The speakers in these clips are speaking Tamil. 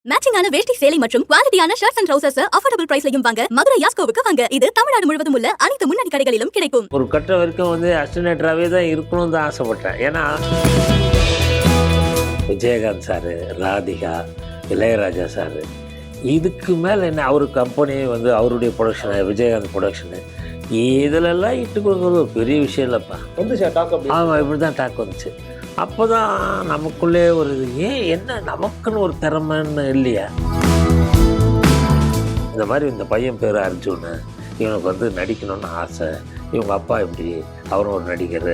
மேட்சிங்கான வேஷ்டி சேலை மற்றும் குவாலிட்டியான ஷர்ட்ஸ் அண்ட் ட்ரவுசர்ஸ் அஃபோர்டபிள் பிரைஸ்லயும் வாங்க மதுரை யாஸ்கோவுக்கு வாங்க. இது தமிழ்நாடு முழுவதும் உள்ள அனைத்து முன்னணி கடைகளிலும் கிடைக்கும். ஒரு கட்ட வரைக்கும் அஸ்டினேட்டராகவே தான் இருக்கணும்னு தான் ஆசைப்பட்டேன். ஏன்னா விஜயகாந்த் சார், ராதிகா, இளையராஜா சார், இதுக்கு மேலே என்ன அவர் கம்பெனி அவருடைய ப்ரொடக்ஷனு, விஜயகாந்த் ப்ரொடக்ஷனு, இதிலெல்லாம் இட்டு கொடுக்குறது ஒரு பெரிய விஷயம் இல்லைப்பா. ஆமாம், இப்படி தான் டாக் வந்துச்சு. அப்போ தான் நமக்குள்ளே ஒரு என்ன நமக்குன்னு ஒரு திறமைன்னு இல்லையா. இந்த மாதிரி இந்த பையன் பேர் அர்ஜுன், இவனுக்கு நடிக்கணும்னு ஆசை, இவங்க அப்பா இப்படி, அவரும் ஒரு நடிகர்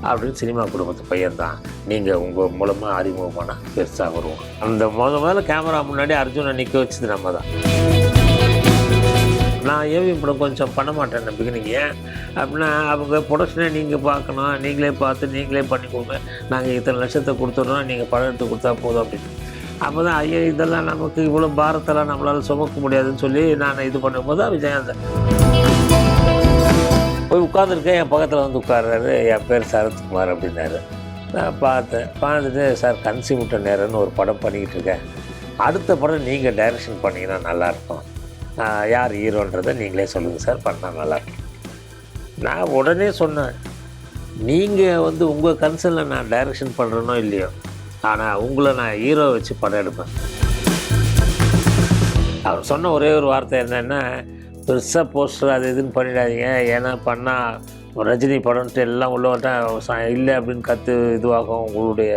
அப்படின்னு சினிமா குடும்பத்து பையன்தான், நீங்கள் உங்கள் மூலமாக அறிமுகமான பெருசாக வருவோம். அந்த முதல்ல கேமரா முன்னாடி அர்ஜுனை நிற்க வச்சது நம்ம தான். நான் ஏவி படம் கொஞ்சம் பண்ண மாட்டேன் பிகினிங்க. அப்படின்னா அவங்க ப்ரொடக்ஷனை நீங்கள் பார்க்கணும், நீங்களே பார்த்து நீங்களே பண்ணி கொடுங்க, நாங்கள் இத்தனை லட்சத்தை கொடுத்துட்றோம், நீங்கள் படம் எடுத்து கொடுத்தா போதும் அப்படின்னு. அப்போ தான் ஐயோ இதெல்லாம் நமக்கு இவ்வளோ பாரத்தெல்லாம் நம்மளால் சுமக்க முடியாதுன்னு சொல்லி நான் இது பண்ணும்போது தான் விஜயகாந்த் போய் உட்காந்துருக்கேன். என் பக்கத்தில் உட்கார்றாரு. என் பேர் சரத்குமார் அப்படின்னாரு. நான் பார்த்துட்டு சார் கன்சிமுட்ட நேரம்னு ஒரு படம் பண்ணிக்கிட்டு இருக்கேன், அடுத்த படம் நீங்கள் டைரக்ஷன் பண்ணிங்கன்னா நல்லாயிருக்கும், யார் ஹீரோன்றதை நீங்களே சொல்லுங்கள் சார், பண்ணால் நல்லாயிருக்கும். நான் உடனே சொன்னேன், நீங்கள் உங்கள் கன்சர்னில் நான் டைரக்ஷன் பண்ணுறேனோ இல்லையோ, ஆனால் உங்களை நான் ஹீரோ வச்சு படம் எடுப்பேன். அவர் சொன்ன ஒரே ஒரு வார்த்தை என்னென்னா, பெருசாக போஸ்டர் அது இதுன்னு பண்ணிடாதீங்க, ஏன்னா பண்ணால் ரஜினி படம்ட்டு எல்லாம் உள்ளவன்ட்டா இல்லை அப்படின்னு இதுவாகும், உங்களுடைய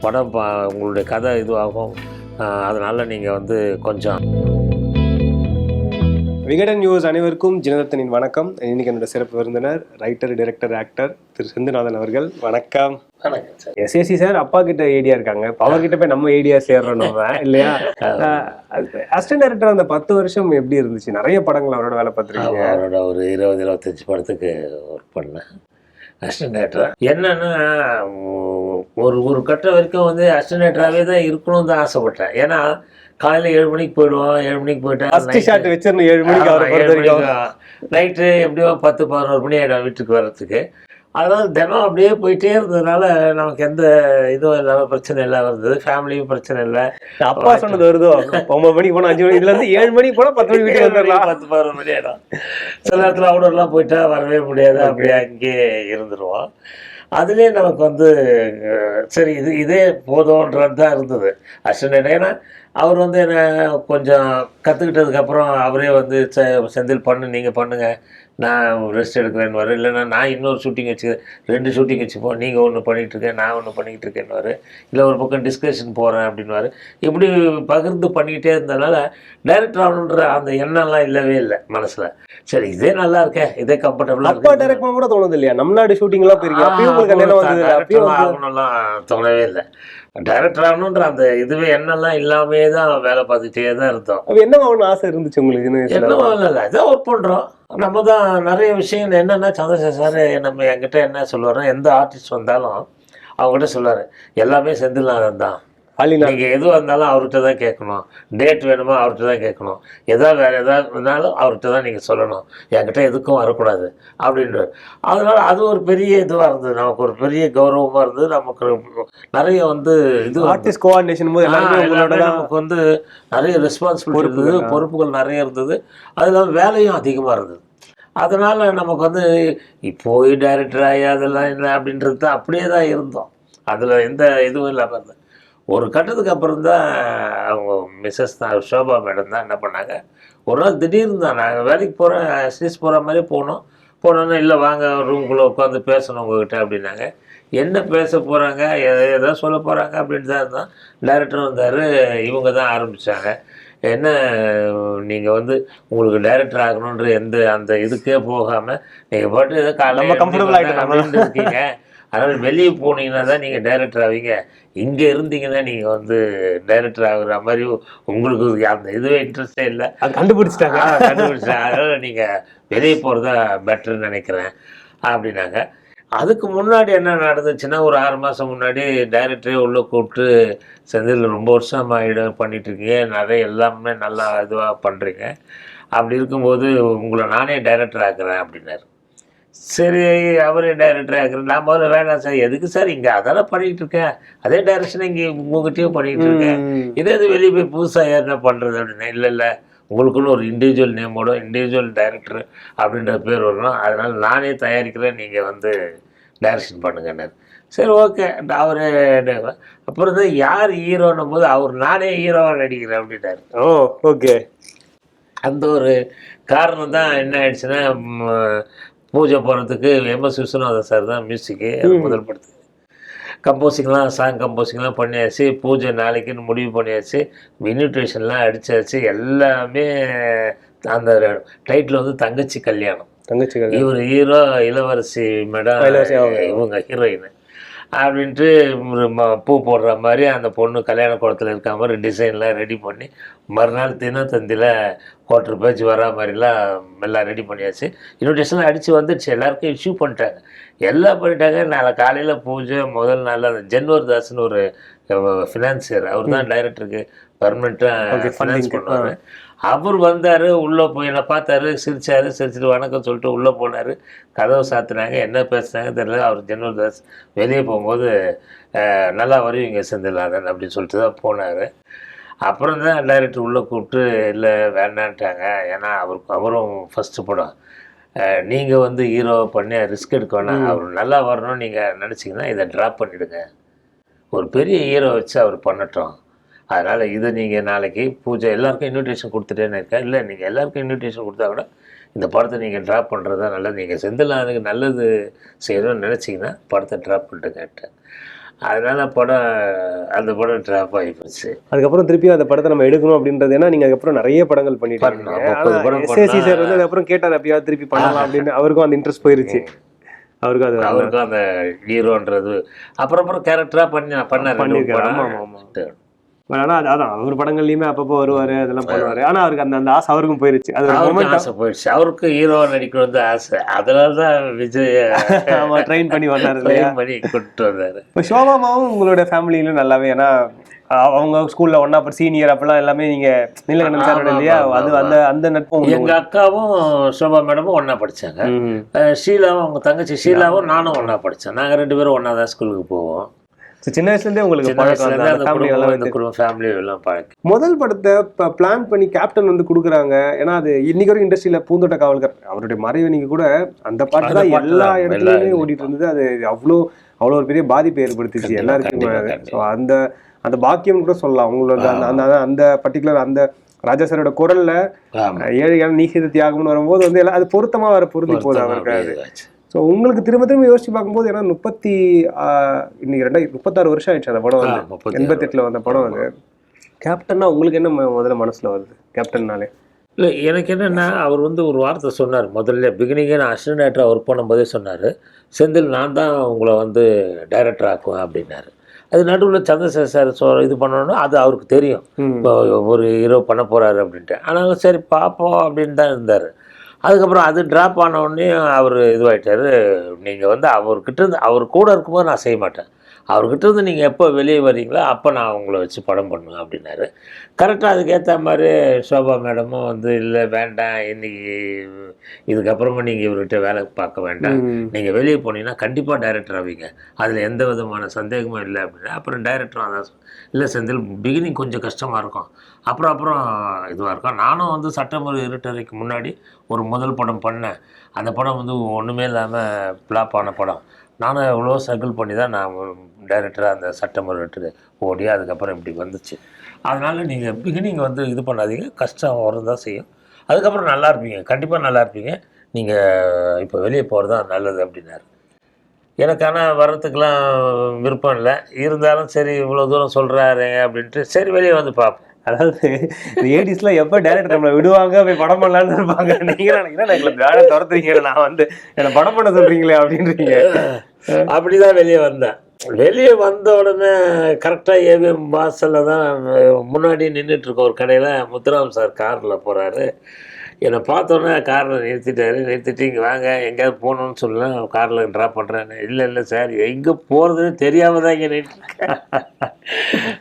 படம் உங்களுடைய கதை இதுவாகும், அதனால் நீங்கள் கொஞ்சம். விகடன் நியூஸ் அனைவருக்கும் ஜினதத்தனின் வணக்கம். இன்னைக்கு என்னோட சிறப்பு விருந்தினர் ரைட்டர், டைரக்டர், ஆக்டர் திரு செந்தில்நாதன் அவர்கள். வணக்கம். வணக்கம் சார். எஸ்ஏசி சார் அப்பா கிட்ட ஐடியா இருக்காங்க, அவர்கிட்ட போய் நம்ம ஐடியா சேர்றோம் நம்ம இல்லையா. அசிஸ்டன்ட் டைரக்டர் அந்த 10 வருஷம் எப்படி இருந்துச்சு? நிறைய படங்கள் அவரோட வேலை பார்த்துருக்கீங்க. அவரோட ஒரு 20-25 படத்துக்கு ஒர்க் பண்ணேன் அசிஸ்டன்ட் டைரக்டர். என்னன்னா ஒரு கட்ட வரைக்கும் அசிஸ்டன்ட் டைரக்டராகவே தான் இருக்கணும்னு தான் ஆசைப்பட்டேன். ஏன்னா காலையில் 7 மணிக்கு போயிடுவோம், 7 மணிக்கு போயிட்டா வச்சிடணும், 7 மணிக்கு நைட்டு எப்படியோ 10-11 மணி ஆகிடும் வீட்டுக்கு வர்றதுக்கு. அதனால் தினம் அப்படியே போயிட்டே இருந்ததுனால நமக்கு எந்த இதுவும் இல்லாமல் பிரச்சனை இல்லாமல் இருந்தது, ஃபேமிலியும் பிரச்சனை இல்லை. அப்பா சொன்னது வருதோ 9 மணிக்கு போனால் 5 மணி, இதுலேருந்து 7 மணிக்கு போனால் 10 மணி வீட்டுக்கு வந்துடலாம். 10-11 மணி ஆகிடும். சில நேரத்தில் அவுடோர்லாம் போயிட்டா வரவே முடியாது, அப்படியே அங்கேயே இருந்துருவோம். அதுலேயே நமக்கு சரி இதே போதும்ன்றது தான் இருந்தது அசிஸ்டன்ட். ஏன்னா அவர் என்னை கொஞ்சம் கற்றுக்கிட்டதுக்கப்புறம் அவரே செந்தில் நீங்கள் பண்ணுங்கள், நான் ரெஸ்ட் எடுக்கிறேன்னு. இல்லைன்னா நான் இன்னொரு ஷூட்டிங் வச்சுக்கிறேன், 2 ஷூட்டிங் வச்சுப்போம், நீங்கள் ஒன்று பண்ணிகிட்ருக்கேன், நான் ஒன்று பண்ணிக்கிட்டு இருக்கேன்னு. இல்லை ஒரு பக்கம் டிஸ்கஷன் போகிறேன் அப்படின்வார். இப்படி பகிர்ந்து பண்ணிக்கிட்டே இருந்ததுனால டைரக்டர் ஆகணுன்ற அந்த எண்ணம்லாம் இல்லவே இல்லை மனசில். சரி இதே நல்லா இருக்கேன், இதே கம்ஃபர்டபுளாக அப்பா டைரக்ட் பண்ண கூட தோணுது இல்லையா? நம்மளாடி ஷூட்டிங்லாம் போயிருக்கேன், ஆகணும்லாம் தோணவே இல்லை. டைரக்டர் ஆகணுன்ற அந்த இதுவே எண்ணெல்லாம் இல்லாமே தான் வேலை பார்த்துட்டே தான் இருந்தோம். என்ன ஆகணும்னு ஆசை இருந்துச்சு உங்களுக்கு? என்னவோ இல்லை, இதான் ஒர்க் பண்ணுறோம். நம்ம தான் நிறைய விஷயம் என்னென்னா, சந்திரசேகர் சார் நம்ம என்கிட்ட என்ன சொல்லுவார், எந்த ஆர்டிஸ்ட் வந்தாலும் அவங்ககிட்ட சொல்லுவார், எல்லாமே செந்தில்நாதன் தான், நீங்கள் எதுவாக இருந்தாலும் அவர்கிட்ட தான் கேட்கணும், டேட் வேணுமா அவர்கிட்ட தான் கேட்கணும், வேறு எதாவது இருந்தாலும் அவர்கிட்ட தான் நீங்கள் சொல்லணும், என்கிட்ட எதுக்கும் வரக்கூடாது அப்படின்றார். அதனால் அது ஒரு பெரிய இதுவாக இருந்தது, நமக்கு ஒரு பெரிய கௌரவமாக இருந்தது. நமக்கு நிறைய இது ஆர்டிஸ்ட் கோஆர்டினேஷன் போது நமக்கு நிறைய ரெஸ்பான்சிபிலிட்டி இருந்தது, பொறுப்புகள் நிறைய இருந்தது, அதில் வேலையும் அதிகமாக இருந்தது. அதனால் நமக்கு போய் டைரக்டர் ஆகி அதெல்லாம் இல்லை அப்படின்றது தான் அப்படியே தான் இருந்தோம். அதில் எந்த இதுவும் இல்லாமல் இருந்தது. ஒரு கட்டத்துக்கு அப்புறம் தான் அவங்க மிஸ்ஸஸ் தான், ஷோபா மேடம் தான் என்ன பண்ணாங்க, ஒரு நாள் திடீர்னு தான் நாங்கள் வேலைக்கு போகிறேன், ஆஃபீஸ் போகிற மாதிரி போனோன்னா இல்லை வாங்க ரூம்குள்ளே உட்காந்து பேசணும் உங்ககிட்ட அப்படின்னாங்க. என்ன பேச போகிறாங்க, எதாவது சொல்ல போகிறாங்க அப்படின்னு தான் இருந்தோம். டைரக்டரும் வந்தார், இவங்க தான் ஆரம்பித்தாங்க. என்ன நீங்கள் உங்களுக்கு டைரக்டர் ஆகணுன்ற அந்த இதுக்கே போகாமல் நீங்கள் பாட்டு காலையில் கம்ஃபர்டபுள் இருக்கீங்க, அதனால் வெளியே போனீங்கன்னா தான் நீங்கள் டைரக்டர் ஆவீங்க, இங்கே இருந்தீங்கன்னா நீங்கள் டைரக்டர் ஆகுற மாதிரி உங்களுக்கு அந்த இதுவே இன்ட்ரெஸ்டே இல்லை, கண்டுபிடிச்சிட்டாங்க. அதனால் நீங்கள் வெளியே போகிறதா பெட்டர்னு நினைக்கிறேன் அப்படின்னாங்க. அதுக்கு முன்னாடி என்ன நடந்துச்சுன்னா, ஒரு 6 மாதம் முன்னாடி டைரக்டரே உள்ளே கூப்பிட்டு, செந்தில் ரொம்ப வருஷம் பண்ணிகிட்ருக்கீங்க, நிறைய எல்லாமே நல்லா இதுவாக பண்ணுறீங்க, அப்படி இருக்கும்போது உங்களை நானே டைரக்டர் ஆக்குறேன் அப்படின்னாரு. சரி அவரே டைரக்டர் ஆக்குறேன். நான் முதல்ல வேணாம் சார், எதுக்கு சார் இங்கே அதெல்லாம் பண்ணிகிட்டு இருக்கேன், அதே டைரக்ஷன் இங்கே உங்ககிட்டயும் பண்ணிகிட்டு இருக்கேன், இதே இது வெளியே போய் புதுசாக என்ன பண்ணுறது அப்படின்னா, இல்லை உங்களுக்குன்னு ஒரு இண்டிவிஜுவல் நேமோட இண்டிவிஜுவல் டைரக்டர் அப்படின்ற பேர் வரணும், அதனால் நானே தயாரிக்கிறேன், நீங்கள் வந்து டைரக்ஷன் பண்ணுங்கன்னு. சரி ஓகே, அவரு அப்புறம் தான் யார் ஹீரோன்னும் போது அவர் நானே ஹீரோவாக நடிக்கிறேன் அப்படின்னாரு. ஓ ஓகே. அந்த ஒரு காரணம் தான் என்ன ஆயிடுச்சுன்னா, பூஜை போகிறதுக்கு எம்எஸ் விஸ்வநாதன் சார் தான் மியூசிக்கு முதல் படத்துக்கு. கம்போசிங்லாம் சாங் கம்போசிங்லாம் பண்ணியாச்சு, பூஜை நாளைக்குன்னு முடிவு பண்ணியாச்சு, இன்விடேஷன்லாம் அடித்தாச்சு, எல்லாமே அந்த டைட்டில் வந்து தங்கச்சி கல்யாணம். இவர் ஹீரோ, இளவரசி மேடம் இவங்க ஹீரோயின் அப்படின்ட்டு பூ போடுற மாதிரி அந்த பொண்ணு கல்யாண குளத்தில் இருக்க மாதிரி டிசைன்லாம் ரெடி பண்ணி மறுநாள் தினத்தந்தியில் குவார்டர் பேஜ் வரா மாதிரிலாம் எல்லாம் ரெடி பண்ணியாச்சு. இன்விடேஷன்லாம் அடித்து வந்துடுச்சு, எல்லாருக்கும் இஷ்யூ பண்ணிட்டாங்க, எல்லாம் பண்ணிட்டாங்க. நாளை காலையில் பூஜை முதல் நாள் அந்த ஜென்வர்தாஸ்னு ஒரு ஃபினான்சியர், அவர் தான் டைரக்டருக்கு பர்மனெண்ட்டாக ஃபினான்ஸ் பண்ணுவார். அவர் வந்தார், உள்ளே போய் என்ன பார்த்தாரு, சிரிச்சிட்டு வணக்கம் சொல்லிட்டு உள்ளே போனார். கதவை சாத்துனாங்க, என்ன பேசுனாங்க தெரியல. அவர் ஜென்வர்தாஸ் வெளியே போகும்போது நல்லா வருவீங்க செந்தில்நாதன் அப்படின்னு சொல்லிட்டு தான் போனார். அப்புறம் தான் டைரக்டர் உள்ளே கூப்பிட்டு இல்லை வேண்டான்ட்டாங்க, ஏன்னா அவரும் ஃபஸ்ட்டு படம், நீங்கள் வந்து ஹீரோ பண்ணி ரிஸ்க் எடுக்க வேணாம், அவர் நல்லா வரணும்னு நீங்கள் நினச்சிங்கன்னா இதை ட்ராப் பண்ணிவிடுங்க, ஒரு பெரிய ஹீரோ வச்சு அவர் பண்ணட்டும், அதனால் இது நீங்கள் நாளைக்கு பூஜை எல்லாருக்கும் இன்விடேஷன் கொடுத்துட்டேன்னு இருக்கேன், இல்லை நீங்கள் எல்லாருக்கும் இன்விடேஷன் கொடுத்தா கூட இந்த படத்தை நீங்கள் ட்ராப் பண்ணுறது தான் நல்லது, நீங்கள் செந்தில்நாதனுக்கு நல்லது செய்யணும்னு நினச்சிங்கன்னா படத்தை ட்ராப் பண்ணிட்டு கேட்டேன். அதனால் அந்த படம் ட்ராப் ஆகி போச்சு. அதுக்கப்புறம் திருப்பி அந்த படத்தை நம்ம எடுக்கணும் அப்படின்றது, ஏன்னா நீங்கள் அதுக்கப்புறம் நிறைய படங்கள் பண்ணிட்டு சார் வந்து அதுக்கப்புறம் கேட்டார் எப்பயாவது திருப்பி பண்ணலாம் அப்படின்னு, அவருக்கும் அந்த இன்ட்ரெஸ்ட் போயிருச்சு. அவருக்கும் அந்த ஹீரோன்றது அப்புறம் கேரக்டராக பண்ணிருக்காரு. ஆனால் அதான் அவர் படங்கள்லையுமே அப்பப்போ வருவார், அதெல்லாம் பண்ணுவார். ஆனால் அவருக்கு அந்த ஆசை அவருக்கும் போயிருச்சு, அது ஆசை போயிடுச்சு. அவருக்கு ஹீரோ நடிக்கணும் ஆசை, அதனால தான் விஜய் ட்ரெயின் பண்ணி வந்தார், பண்ணி கொண்டு வந்தார். இப்போ சோபாமாவும் உங்களோட ஃபேமிலியிலும் நல்லாவே, ஏன்னா அவங்க ஸ்கூல்ல ஒன்னா சீனியர் அப்பெல்லாம் எல்லாமே நீங்க நீலகண்டன் சாரோட இல்லையா, அது அந்த நட்பும். எங்க அக்காவும் சோபா மேடமும் ஒன்னா படிச்சாங்க, ஷீலாவும் அவங்க தங்கச்சி ஷீலாவும் நானும் ஒன்னா படித்தேன். நாங்கள் 2 பேரும் ஒன்னா தான் ஸ்கூலுக்கு போவோம். சின்ன வயசுலேருந்தே உங்களுக்கு முதல் படத்தை பிளான் பண்ணி கேப்டன் வந்து கொடுக்குறாங்க, ஏன்னா அது இன்னைக்கு வரைக்கும் இண்டஸ்ட்ரியில பூந்தோட்ட காவல்கர் அவருடைய மறைவு நீங்க கூட அந்த பாட்டு தான் எல்லா இடத்துலயுமே ஓடிட்டு இருந்தது. அது அவ்வளோ ஒரு பெரிய பாதிப்பை ஏற்படுத்திச்சு எல்லாருக்குமே. அந்த பாக்கியம் கூட சொல்லலாம் உங்களோட அந்த பர்டிகுலர் அந்த ராஜா சாரோட குரல்ல ஏழையான நீ செய்த தியாகம்னு வரும்போது வந்து எல்லாம் அது பொருந்தி போகுது அவருக்கு. ஸோ உங்களுக்கு திரும்ப யோசிச்சு பார்க்கும்போது, ஏன்னா இன்னைக்கு 36 வருஷம் ஆயிடுச்சு அந்த படம் வந்து, 88 வந்த படம் வந்து. கேப்டன்னா உங்களுக்கு என்ன முதல்ல மனசுல வருது கேப்டன்னாலே? இல்லை எனக்கு என்னென்னா, அவர் வந்து ஒரு வார்த்தை சொன்னார் முதல்ல பிகினிங்கே, நான் அசிஸ்டன்ட் டைரக்டர் ஒர்க் பண்ணும்போதே சொன்னார், செந்தில் நான் தான் உங்களை வந்து டைரக்டர் ஆக்குவேன் அப்படின்னாரு. அது நடுவில் சந்திரசேகர் சார் இது பண்ணணும்னா அது அவருக்கு தெரியும், இப்போ ஒரு ஹீரோ பண்ண போகிறாரு அப்படின்ட்டு. ஆனாலும் சரி பார்ப்போம் அப்படின்னு தான் இருந்தார். அதுக்கப்புறம் அது ட்ராப் ஆனவுடனே அவர் இதுவாகிட்டார். நீங்கள் வந்து அவர் கூட இருக்கும்போது நான் செய்ய மாட்டேன், அவர்கிட்ட இருந்து நீங்கள் எப்போ வெளியே வர்றீங்களோ அப்போ நான் உங்களை வச்சு படம் பண்ணுவேன் அப்படின்னாரு. கரெக்டாக அதுக்கேற்ற மாதிரி சோபா மேடமும் வந்து இல்லை வேண்டாம், இன்னைக்கு இதுக்கப்புறமா நீங்கள் இவர்கிட்ட வேலை பார்க்க வேண்டாம், நீங்கள் வெளியே போனீங்கன்னா கண்டிப்பாக டைரக்டர் ஆவீங்க, அதில் எந்த விதமான சந்தேகமும் இல்லை அப்படின்னா. அப்புறம் டைரக்டரும் அதான் இல்லை செந்தில் பிகினிங் கொஞ்சம் கஷ்டமாக இருக்கும், அப்புறம் இதுவாக இருக்கும். நானும் வந்து சட்டமன்ற இருட்டறைக்கு முன்னாடி ஒரு முதல் படம் பண்ணேன், அந்த படம் வந்து ஒன்றுமே இல்லாமல் ஃப்ளாப் ஆன படம். நானும் எவ்வளோ ஸ்ட்ரகிள் பண்ணி தான் நான் டைரக்டராக அந்த சட்டமன்ற ஓடி அதுக்கப்புறம் இப்படி வந்துச்சு. அதனால் நீங்கள் பிகினிங் வந்து இது பண்ணாதீங்க, கஷ்டம் வரும் தான் செய்யும், அதுக்கப்புறம் நல்லா இருப்பீங்க, கண்டிப்பாக நல்லா இருப்பீங்க, நீங்கள் இப்போ வெளியே போகிறது தான் நல்லது அப்படின்னாரு. எனக்கு ஆனால் வர்றதுக்கெலாம் விருப்பம் இல்லை, இருந்தாலும் சரி இவ்வளோ தூரம் சொல்கிறாரு அப்படின்ட்டு சரி வெளியே வந்து பார்ப்போம். அதாவது லேடிஸ்லாம் எப்போ டேரக்டர் நம்மளை விடுவாங்க போய் படம் பண்ணலான்னு இருப்பாங்க, நீங்கள் நினைக்கிறேன் எங்களை வேலை துரத்துறீங்க, நான் வந்து என்னை படம் பண்ண சொல்கிறீங்களே அப்படின்றீங்க. அப்படிதான் வெளியே வந்தேன். வெளியே வந்த உடனே கரெக்டாக ஏவிஎம் வாசலில் தான் முன்னாடி நின்றுட்டுருக்கோம் ஒரு கடையில். முத்துராம் சார் காரில் போகிறாரு, என்னை பார்த்தோன்னே காரில் நிறுத்திட்டு இங்கே வாங்க எங்கேயாவது போகணுன்னு சொல்லலாம் காரில் ட்ராப் பண்ணுறேன்னு. இல்லை சார் எங்கே போகிறதுன்னு தெரியாமல் தான் இங்கே நின்றுருக்கேன்.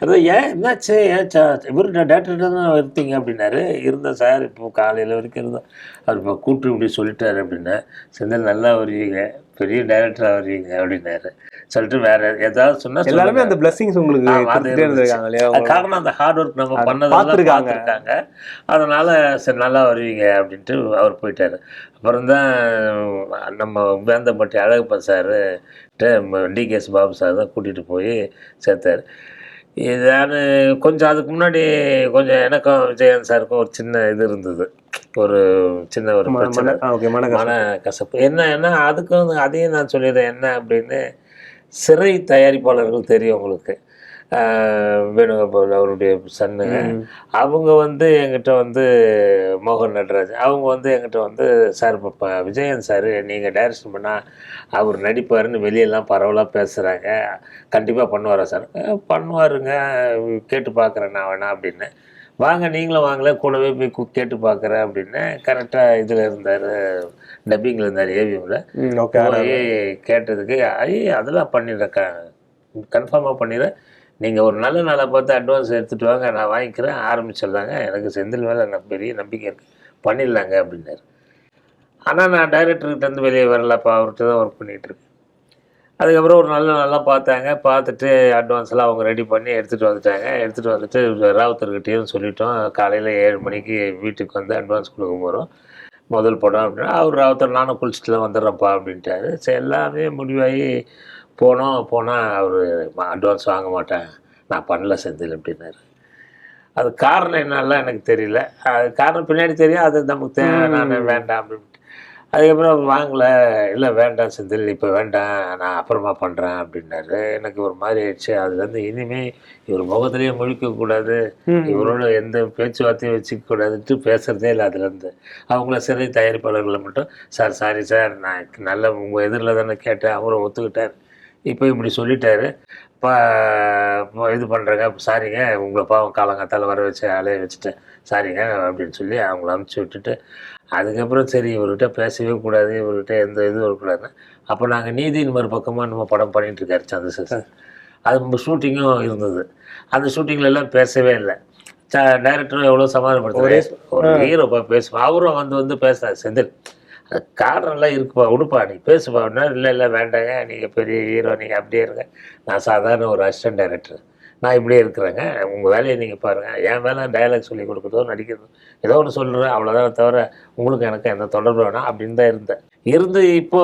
அதான் ஏன் என்னாச்சு ஏன் இவர் டேரக்டர் தான் இருப்பீங்க அப்படின்னாரு. இருந்தேன் சார் இப்போ காலையில் வரைக்கும் இருந்தேன். அவர் இப்போ கூப்பிட்டு இப்படி சொல்லிட்டாரு அப்படின்னா, செந்தில் நல்லா வருவீங்க பெரிய டைரக்டராக வருவீங்க அப்படின்னாரு. சொல்லிட்டு வேற ஏதாவது சொன்னா எல்லாருமே அந்த பிளஸிங்ஸ் உங்களுக்கு இருந்திருக்காங்க இல்லையா? காரணம் அந்த ஹார்ட் ஒர்க் நம்ம பண்ணதெல்லாம் பார்த்துருக்காங்க. அதனால சரி நல்லா வருவீங்க அப்படின்ட்டு அவர் போயிட்டாரு. அப்புறம் தான் நம்ம வேந்தம்பட்டி அழகப்பன் சார் டிகேஎஸ் பாபு சார் தான் கூட்டிகிட்டு போய் சேர்த்தார். நான் கொஞ்சம் அதுக்கு முன்னாடி கொஞ்சம் எனக்கும் விஜயன் சாருக்கும் ஒரு சின்ன இது இருந்தது, ஒரு சின்ன ஒரு மன கசப்பு. என்னன்னா அதுக்கும் அதையும் நான் சொல்லிடுறேன். என்ன அப்படின்னு, சிறை தயாரிப்பாளர்கள் தெரியும் உங்களுக்கு, வேணுகோபால் அவருடைய சன்னுங்க. அவங்க வந்து என்கிட்ட வந்து மோகன் நடராஜ் அவங்க வந்து என்கிட்ட வந்து சார் இப்போ விஜயன் சார் நீங்கள் டைரக்ஷன் பண்ணால் அவர் நடிப்பாருன்னு வெளியெல்லாம் பரவலாக பேசுகிறாங்க, கண்டிப்பாக பண்ணுவாரா சார்? பண்ணுவாருங்க, கேட்டு பார்க்குறேன் நான் வேணா அப்படின்னு. வாங்க நீங்களும் வாங்கல, கூடவே போய் கேட்டு பார்க்குறேன் அப்படின்னு. கரெக்டாக இதில் இருந்தார், டப்பிங்கில் இருந்தார், ஏவிஎம்மில். போய் கேட்டதுக்கு அதெல்லாம் பண்ணிடுறேன், கன்ஃபார்மாக பண்ணிடுறேன், நீங்கள் ஒரு நல்ல நாளை பார்த்து அட்வான்ஸ் எடுத்துகிட்டு வாங்க, நான் வாங்கிக்கிறேன், ஆரம்பிச்சிடலாங்க, எனக்கு செந்தில் மேலே எனக்கு பெரிய நம்பிக்கை இருக்குது, பண்ணிடலாங்க அப்படின்னாரு. ஆனால் நான் டைரக்டர்கிட்டேருந்து வெளியே வரலப்பா, அவர்கிட்ட தான் ஒர்க் பண்ணிகிட்ருக்கேன். அதுக்கப்புறம் ஒரு நல்ல நாளாக பார்த்தாங்க, பார்த்துட்டு அட்வான்ஸ்லாம் அவங்க ரெடி பண்ணி எடுத்துகிட்டு வந்துட்டாங்க. எடுத்துகிட்டு வந்துட்டு ராவுத்தர்கிட்டையும் சொல்லிட்டோம், காலையில் 7 மணிக்கு வீட்டுக்கு வந்து அட்வான்ஸ் கொடுக்க போகிறோம், முதல் படம் அப்படின்னா. அவர் ராவுத்தர் நானும் குளிச்சுட்டுலாம் வந்துடுறேன்ப்பா அப்படின்ட்டாரு. சரி எல்லாமே முடிவாகி போனால் அவர் அட்வான்ஸ் வாங்க மாட்டேன், நான் பண்ணல செந்தில் அப்படின்னாரு. அது காரணம் என்னெல்லாம் எனக்கு தெரியல, அது காரணம் பின்னாடி தெரியும், அது நமக்கு நான் வேண்டாம் அப்படின்னு. அதுக்கப்புறம் வாங்கலை, இல்லை வேண்டாம் செந்தில் இப்போ வேண்டாம், நான் அப்புறமா பண்ணுறேன் அப்படின்னாரு. எனக்கு ஒரு மாதிரி ஆயிடுச்சு. அதுலேருந்து இனிமேல் இவர் முகத்திலேயே முழிக்கக்கூடாது, இவரோட எந்த பேச்சுவார்த்தையும் வச்சுக்கூடாதுன்ட்டு பேசுகிறதே இல்லை. அதுலேருந்து அவங்கள சிறை தயாரிப்பாளர்களை மட்டும், சார் சாரி சார், நான் நல்ல உங்கள் எதிரில் தானே கேட்டேன், அவரை ஒத்துக்கிட்டார், இப்போ இப்படி சொல்லிட்டாரு, இது பண்ணுறேங்க, சாரிங்க, உங்களை பாவம் காலங்காத்தால் வர வச்சு அலைய வச்சுட்டேன், சாரிங்க அப்படின்னு சொல்லி அவங்கள அனுப்பிச்சி விட்டுட்டு, அதுக்கப்புறம் சரி இவர்கிட்ட பேசவே கூடாது, இவர்கிட்ட எந்த இதுவும் இருக்கக்கூடாதுன்னு. அப்போ நாங்கள் நீதியின் மறுபக்கமாக நம்ம படம் பண்ணிகிட்ருக்காரு சந்திரசேகர். அது ஷூட்டிங்கும் இருந்தது. அந்த ஷூட்டிங்கில் எல்லாம் பேசவே இல்லை. டைரக்டரும் எவ்வளோ சமாதானப்படுத்துவார், ஒரு ஹீரோப்பா பேசுவான், அவரும் வந்து பேசுகிறார், செந்தில் அது காரணம்லாம் இருக்குப்பா, உடுப்பா நீ பேசுப்பா அப்படின்னா. இல்லை வேண்டாங்க, நீங்கள் பெரிய ஹீரோ, நீங்கள் அப்படியே இருங்க, நான் சாதாரண ஒரு அசிஸ்டன்ட் டைரக்டர், நான் இப்படியே இருக்கிறேங்க, உங்கள் வேலையை நீங்கள் பாருங்கள், என் வேலை டயலாக் சொல்லி கொடுக்குறதோ நடிக்கிறதோ ஏதோ ஒன்று சொல்கிறேன், அவ்வளோதான், தவிர உங்களுக்கு எனக்கு எந்த தொடர்பு வேணாம் அப்படின்னு தான் இருந்தேன். இப்போ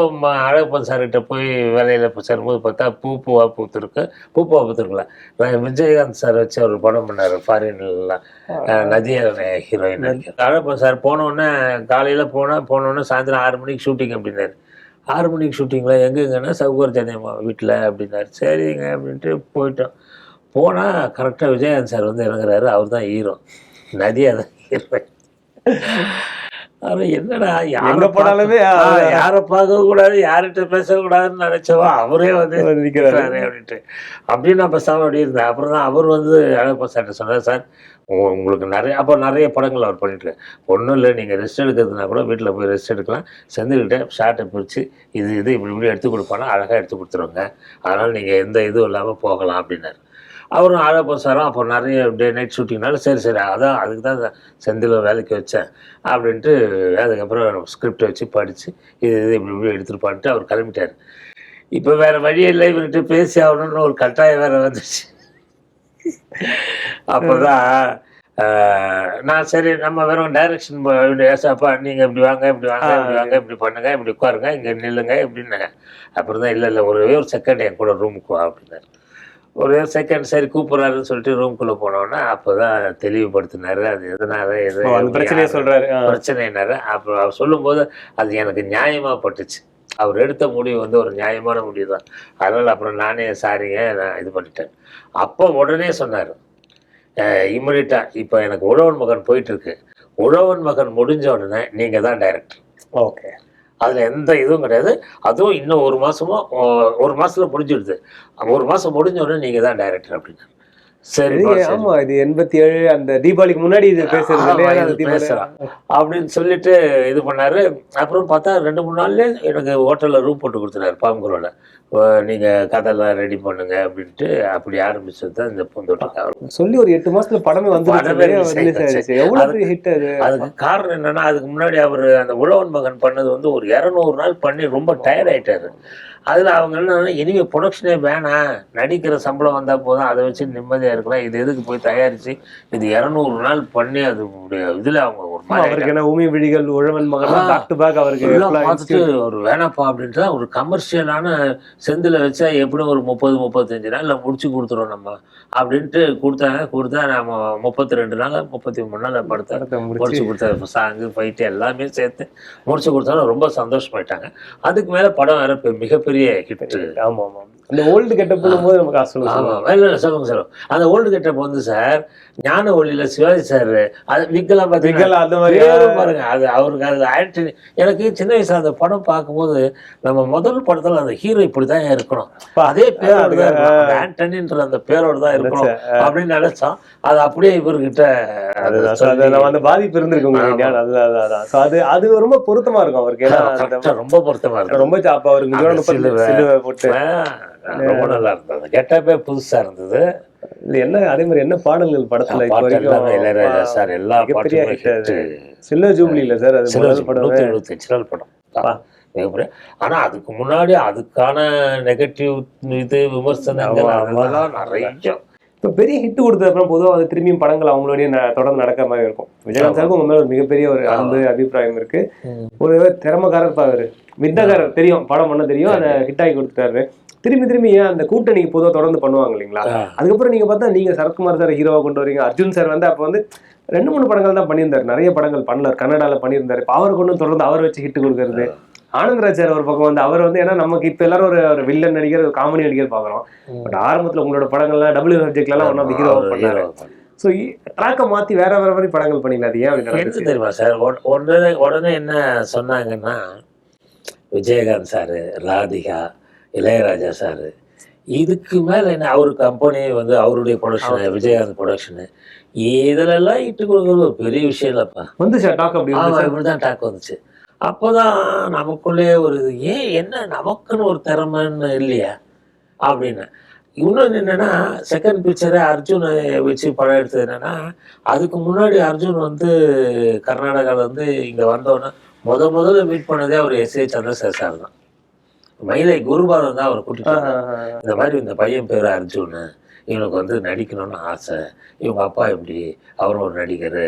அழகப்பன் சார்கிட்ட போய் வேலையில் இப்போ சேரும்போது பார்த்தா பூவா பூத்துருக்குல விஜயகாந்த் சார் வச்சு அவர் படம் பண்ணார் ஃபாரின்லாம், நதியா ஹீரோயின். அழகப்பன் சார் போனோடனே காலையில் போனோடனே சாயந்தரம் 6 மணிக்கு ஷூட்டிங் அப்படின்னாரு. 6 மணிக்கு ஷூட்டிங்கில் எங்கெங்கன்னா சௌகர்ஜனியம்மா வீட்டில் அப்படின்னாரு. சரிங்க அப்படின்ட்டு போயிட்டோம். போனால் கரெக்டாக விஜயகாந்த் சார் வந்து இறங்குறாரு, அவர் தான் ஹீரோ, நதியா தான் ஹீரோயின். என்னடா யாரை போனாலுமே யாரை பார்க்கக்கூடாது, யார்கிட்ட பேசக்கூடாதுன்னு நினைச்சவா அவரே வந்து நிற்கிறாரு அப்படின்ட்டு அப்படின்னு நான் பேசாமல் அப்படி இருந்தேன். அப்புறம் தான் அவர் வந்து அழகப்பா சார்கிட்ட சொன்னார், சார் உங்களுக்கு நிறைய படங்கள் அவர் பண்ணிட்டு, ஒன்றும் இல்லை, நீங்கள் ரெஸ்ட் எடுக்கிறதுனா கூட வீட்டில் போய் ரெஸ்ட் எடுக்கலாம், செஞ்சுக்கிட்ட ஷார்ட்டை பிரித்து இது இப்படி எடுத்து கொடுப்பானா அழகாக எடுத்து கொடுத்துருவாங்க, அதனால் நீங்கள் எந்த இதுவும் இல்லாமல் போகலாம் அப்படின்னாரு. அவரும் அழகப்பன் சாரும் அப்போ நிறைய டே நைட் ஷூட்டிங்னால சரி அதுக்கு தான் செந்தில் வேலைக்கு வச்சேன் அப்படின்ட்டு. அதுக்கப்புறம் ஸ்கிரிப்டை வச்சு படித்து இது இப்படி எடுத்துருப்பான்ட்டு அவர் கிளம்பிட்டார். இப்போ வேறு வழியே இல்லை, இவர்கிட்ட பேசி ஆகணும்னு ஒரு கட்டாயம் வேறு வந்துச்சு. அப்போ தான் நான் சரி நம்ம வெறும் டைரக்ஷன் அப்பா நீங்கள் இப்படி வாங்க இப்படி பண்ணுங்க, இப்படி உட்காருங்க, இங்கே நில்லுங்க இப்படின்னாங்க. அப்புறம் தான் இல்லை ஒரே ஒரு செகண்ட் என் கூட ரூமுக்கு வா அப்படின்னாரு. ஒரே செகண்ட் சரி கூப்பிட்றாருன்னு சொல்லிட்டு ரூம்குள்ளே போனோன்னா அப்போ தான் தெளிவுபடுத்தினாரு, அது எதனால பிரச்சனையை சொல்கிறாரு, பிரச்சனைனாரு. அப்புறம் அவர் சொல்லும்போது அது எனக்கு நியாயமாக பட்டுச்சு. அவர் எடுத்த முடிவு வந்து ஒரு நியாயமான முடிவு தான். அதனால் அப்புறம் நானே சாரிங்க நான் இது பண்ணிட்டேன். அப்போ உடனே சொன்னார் இம்மிடியட்டாக, இப்போ எனக்கு உழவன் மகன் போயிட்டுருக்கு, உழவன் மகன் முடிஞ்ச உடனே நீங்கள் தான் டைரக்டர். ஓகே, அதில் எந்த இதுவும் கிடையாது, அதுவும் இன்னும் 1 மாதமோ 1 மாதத்தில் முடிஞ்சிடுது, 1 மாதம் முடிஞ்ச உடனே நீங்கள் தான் டைரக்டர் அப்படின்னா. சரி ஆமா இது 87 அந்த தீபாவளிக்கு முன்னாடி இது பேசுறது இல்லையா? இது அது தீபாவளி பேசலாம் அப்படின்னு சொல்லிட்டு இது பண்ணாரு. அப்புறம் பார்த்தா 2-3 நாள்லயே எனக்கு ஹோட்டல்ல ரூம் போட்டு கொடுத்துட்டாரு பாம்புக்குரோல. நீங்க கதைலாம் ரெடி பண்ணுங்க அப்படின்ட்டு அப்படி ஆரம்பிச்சது தான் இந்த பூந்தோட்ட காவல். சொல்லி ஒரு 8 மாசத்துல படமே படமே release வந்துருச்சு. ஆயிடுச்சு. எவ்வளவு பெரிய ஹிட் அது. அதுக்கு காரணம் என்னன்னா, அதுக்கு முன்னாடி அவரு அந்த உழவன் மகன் பண்ணது வந்து ஒரு 200 நாள் பண்ணி ரொம்ப டயர்ட் ஆயிட்டாரு. அதில் அவங்க என்ன இனிமே ப்ரொடக்ஷனே வேணாம், நடிக்கிற சம்பளம் வந்தால் போதும், அதை வச்சு நிம்மதியாக இருக்கலாம், இது எதுக்கு போய் தயாரித்து இது 200 நாள் பண்ணி அது இதில் அவங்க ஒரு அவருக்கு என்ன ஊமை விழிகள் உழவன் மகன் பேக் டு பேக் அவருக்கு பார்த்துட்டு ஒரு வேணாப்பா அப்படின்ட்டு ஒரு கமர்ஷியலான செந்தில் வச்சா எப்படியும் ஒரு 30-35 நாளில் முடிச்சு கொடுத்துருவோம் நம்ம அப்படின்ட்டு கொடுத்தா நம்ம 32 நாள் 33 நாள் படுத்த முடிச்சு கொடுத்தா சாங்கு ஃபைட்டு எல்லாமே சேர்த்து முடிச்சு கொடுத்தாலும் ரொம்ப சந்தோஷமாயிட்டாங்க. அதுக்கு மேலே படம் வேற மிகப்பெரிய ஹிட். ஆமா ஆமா அந்த ஓல்டு கெட்டப் போது நமக்கு சொல்லுங்க அந்த ஓல்டு கெட்டப் வந்து சார் ஞான ஒளியில சிவாஜி சார் அது விக்கலாம் பார்த்தீங்கன்னா அந்த மாதிரி பாருங்க. அது அவருக்கு அது ஆண்டனி எனக்கு சின்ன வயசுல அந்த படம் பார்க்கும்போது நம்ம முதல் படத்துல அந்த ஹீரோ இப்படிதான் இருக்கணும், அதே பேரோடு தான் ஆண்டனின்ற அந்த பேரோடு தான் இருக்கணும் அப்படின்னு நினைச்சோம். அது அப்படியே இவர்கிட்ட அந்த பாதிப்பு இருந்திருக்கு. அது ரொம்ப பொருத்தமா இருக்கும் அவருக்கு. ரொம்ப பொருத்தமா இருக்கும். ரொம்ப அவருக்கு போட்டு ரொம்ப நல்லா இருந்தது. கெட்டப்பே புதுசா இருந்தது. என்ன அதே மாதிரி என்ன பாடல்கள் படத்துல இளையராஜா சார் எல்லா சில்வர் ஜூப்ளி இல்ல சார் அது 175 நாள் படம். ஆனா அதுக்கு முன்னாடி அதுக்கான நெகட்டிவ் இது விமர்சனங்கள் அதெல்லாம் நிறைய. இப்போ பெரிய ஹிட் கொடுத்தது அப்புறம் பொதுவாக அது திரும்பியும் படங்கள் அவங்களுடைய தொடர்ந்து நடக்கிற மாதிரி இருக்கும். விஜயகாந்த் சாருக்கு உங்க மேல ஒரு மிகப்பெரிய ஒரு அன்பு அபிப்பிராயம் இருக்கு. ஒரு திறமைக்காரர் பாரு வித்தகாரர் தெரியும், படம் பண்ண தெரியும், அதை ஹிட் ஆகி கொடுத்துட்டாரு. திரும்பி ஏன் அந்த கூட்டணிக்கு பொதுவாக தொடர்ந்து பண்ணுவாங்க இல்லைங்களா? அதுக்கப்புறம் நீங்க பார்த்தா நீங்க சரத்குமார் சார் ஹீரோவா கொண்டு வரீங்க. அர்ஜுன் சார் வந்து அப்போ வந்து 2-3 படங்கள் தான் பண்ணியிருந்தாரு, நிறைய படங்கள் பண்ணல, கன்னடால பண்ணியிருந்தாரு. இப்போ அவர் கொண்டு தொடர்ந்து அவர் வச்சு ஹிட் கொடுக்கறது. ஆனந்த்ராஜ் சார் ஒரு பக்கம் வந்து அவர் வந்து ஏன்னா நமக்கு இப்ப எல்லாரும் ஒரு வில்லன் நடிகர், ஒரு காமெடி நடிகர் பாக்குறோம். பட் ஆரம்பத்துல உங்களோட படங்கள்லாம் டபுள்யூ சப்ஜெக்ட்லாம் ஒன் ஆஃப் தி ஹீரோ பண்ணாரு. ஸோ ட்ராக்கை மாத்தி வேற மாதிரி படங்கள் பண்ணினாரு. ஏன் அப்படின்னு தெரியுமா சார்? உடனே என்ன சொன்னாங்கன்னா, விஜயகாந்த் சாரு, ராதிகா, இளையராஜா சாரு, இதுக்கு மேல என்ன அவர் கம்பெனி வந்து அவருடைய ப்ரொடக்ஷனு, விஜயகாந்த் ப்ரொடக்ஷனு, இதுலெல்லாம் இட்டு கொடுக்குறது ஒரு பெரிய விஷயம் இல்லப்பா. வந்துச்சு டாக் இப்படிதான் டாக் வந்துச்சு. அப்போதான் நமக்குள்ளே ஒரு ஏன் என்ன நமக்குன்னு ஒரு திறமைன்னு இல்லையா அப்படின்னு. இன்னொன்று என்னன்னா, செகண்ட் பிக்சரை அர்ஜுனை வச்சு படம் எடுத்தது என்னன்னா, அதுக்கு முன்னாடி அர்ஜுன் வந்து கர்நாடகாவில் வந்து இங்கே வந்தோன்னே முதல்ல மீட் பண்ணதே அவர் எஸ்.ஏ. சந்திரசேகர் சார் தான். மயிலை குருபாதம் தான் அவர் கூட்டிட்டு இந்த மாதிரி இந்த பையன் பேர் அர்ஜுன், இவனுக்கு வந்து நடிக்கணும்னு ஆசை, இவங்க அப்பா எப்படி அவர் ஒரு நடிகர்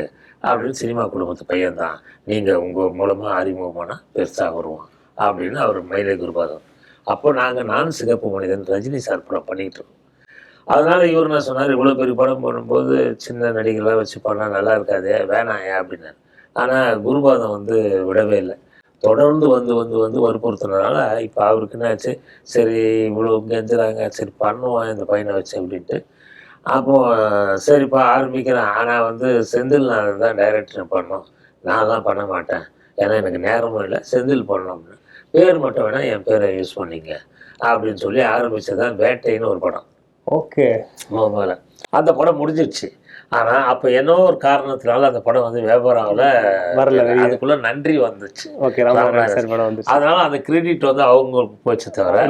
அப்படின்னு சினிமா குடும்பத்து பையன்தான், நீங்கள் உங்கள் மூலமாக அறிமுகமானால் பெருசாக வருவான் அப்படின்னு அவர் மயிலை குருபாதம். அப்போ நான் சிகப்பு மனிதன் ரஜினி சார் படம் பண்ணிக்கிட்டு இருக்கோம். அதனால இவர் என்ன சொன்னார், இவ்வளோ பெரிய படம் பண்ணும்போது சின்ன நடிகர்களாக வச்சு பண்ணால் நல்லா இருக்காதே, வேணாயா அப்படின்னாரு. ஆனால் குருபாதம் வந்து விடவே இல்லை, தொடர்ந்து வந்து வற்புறுத்தினால இப்போ அவருக்கு என்னாச்சு, சரி இவ்வளோ கெஞ்சுறாங்க, சரி பண்ணுவான் இந்த பையனை வச்சு அப்படின்ட்டு. அப்போது சரிப்பா ஆரம்பிக்கிறேன், ஆனால் வந்து செந்தில் நான் தான் டைரக்டர் பண்ணோம், நான்லாம் பண்ண மாட்டேன், ஏன்னா எனக்கு நேரமும் இல்லை, செந்தில் பண்ணோம்னு பேர் மட்டும் வேணால் என் பேரை யூஸ் பண்ணிங்க அப்படின்னு சொல்லி ஆரம்பித்ததான் வேட்டைன்னு ஒரு படம். ஓகே, முதல்ல அந்த படம் முடிஞ்சிடுச்சு. ஆனால் அப்போ என்ன ஒரு காரணத்தினால அந்த படம் வந்து வியாபாரம் வரல, அதுக்குள்ள நன்றி வந்துச்சு. அதனால அந்த கிரெடிட் வந்து அவங்க போச்சு தவிர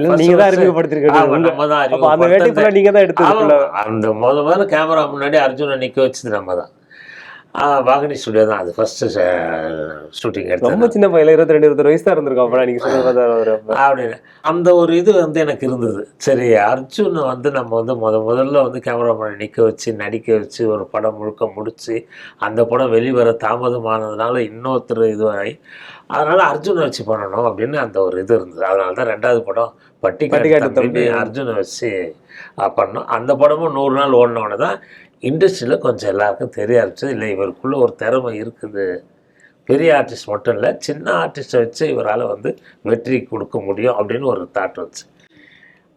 அந்த முதல்ல கேமரா முன்னாடி அர்ஜுனை நிற்க வச்சது நம்ம தான். வாகனி ஸ்டுடியோ தான் அது ஃபர்ஸ்ட் ஷூட்டிங் எடுத்து. ரொம்ப சின்ன பையன் 22-23 வயசு தான் இருந்திருக்கோம் நீங்க அப்படின்னு அந்த ஒரு இது வந்து எனக்கு இருந்தது. சரி அர்ஜுனை வந்து நம்ம வந்து முதல்ல வந்து கேமரா முன்னாடி நிற்க வச்சு நடிக்க வச்சு ஒரு படம் முழுக்க முடிச்சு அந்த படம் வெளிவர தாமதமானதுனால இன்னொருத்தர் இதுவாகி அதனால அர்ஜுனை வச்சு பண்ணணும் அப்படின்னு அந்த ஒரு இது இருந்தது. அதனால தான் 2வது படம் பட்டிக்காட்டு அர்ஜுனை வச்சு பண்ணோம். அந்த படமும் 100 நாள் ஓடினோன்னு தான் இண்டஸ்ட்ரியில் கொஞ்சம் எல்லாருக்கும் தெரிய ஆரம்பிச்சது, இல்லை இவருக்குள்ளே ஒரு திறமை இருக்குது, பெரிய ஆர்டிஸ்ட் மட்டும் இல்லை சின்ன ஆர்டிஸ்ட்டை வச்சு இவரால் வந்து வெற்றி கொடுக்க முடியும் அப்படின்னு ஒரு தாட் வச்சு.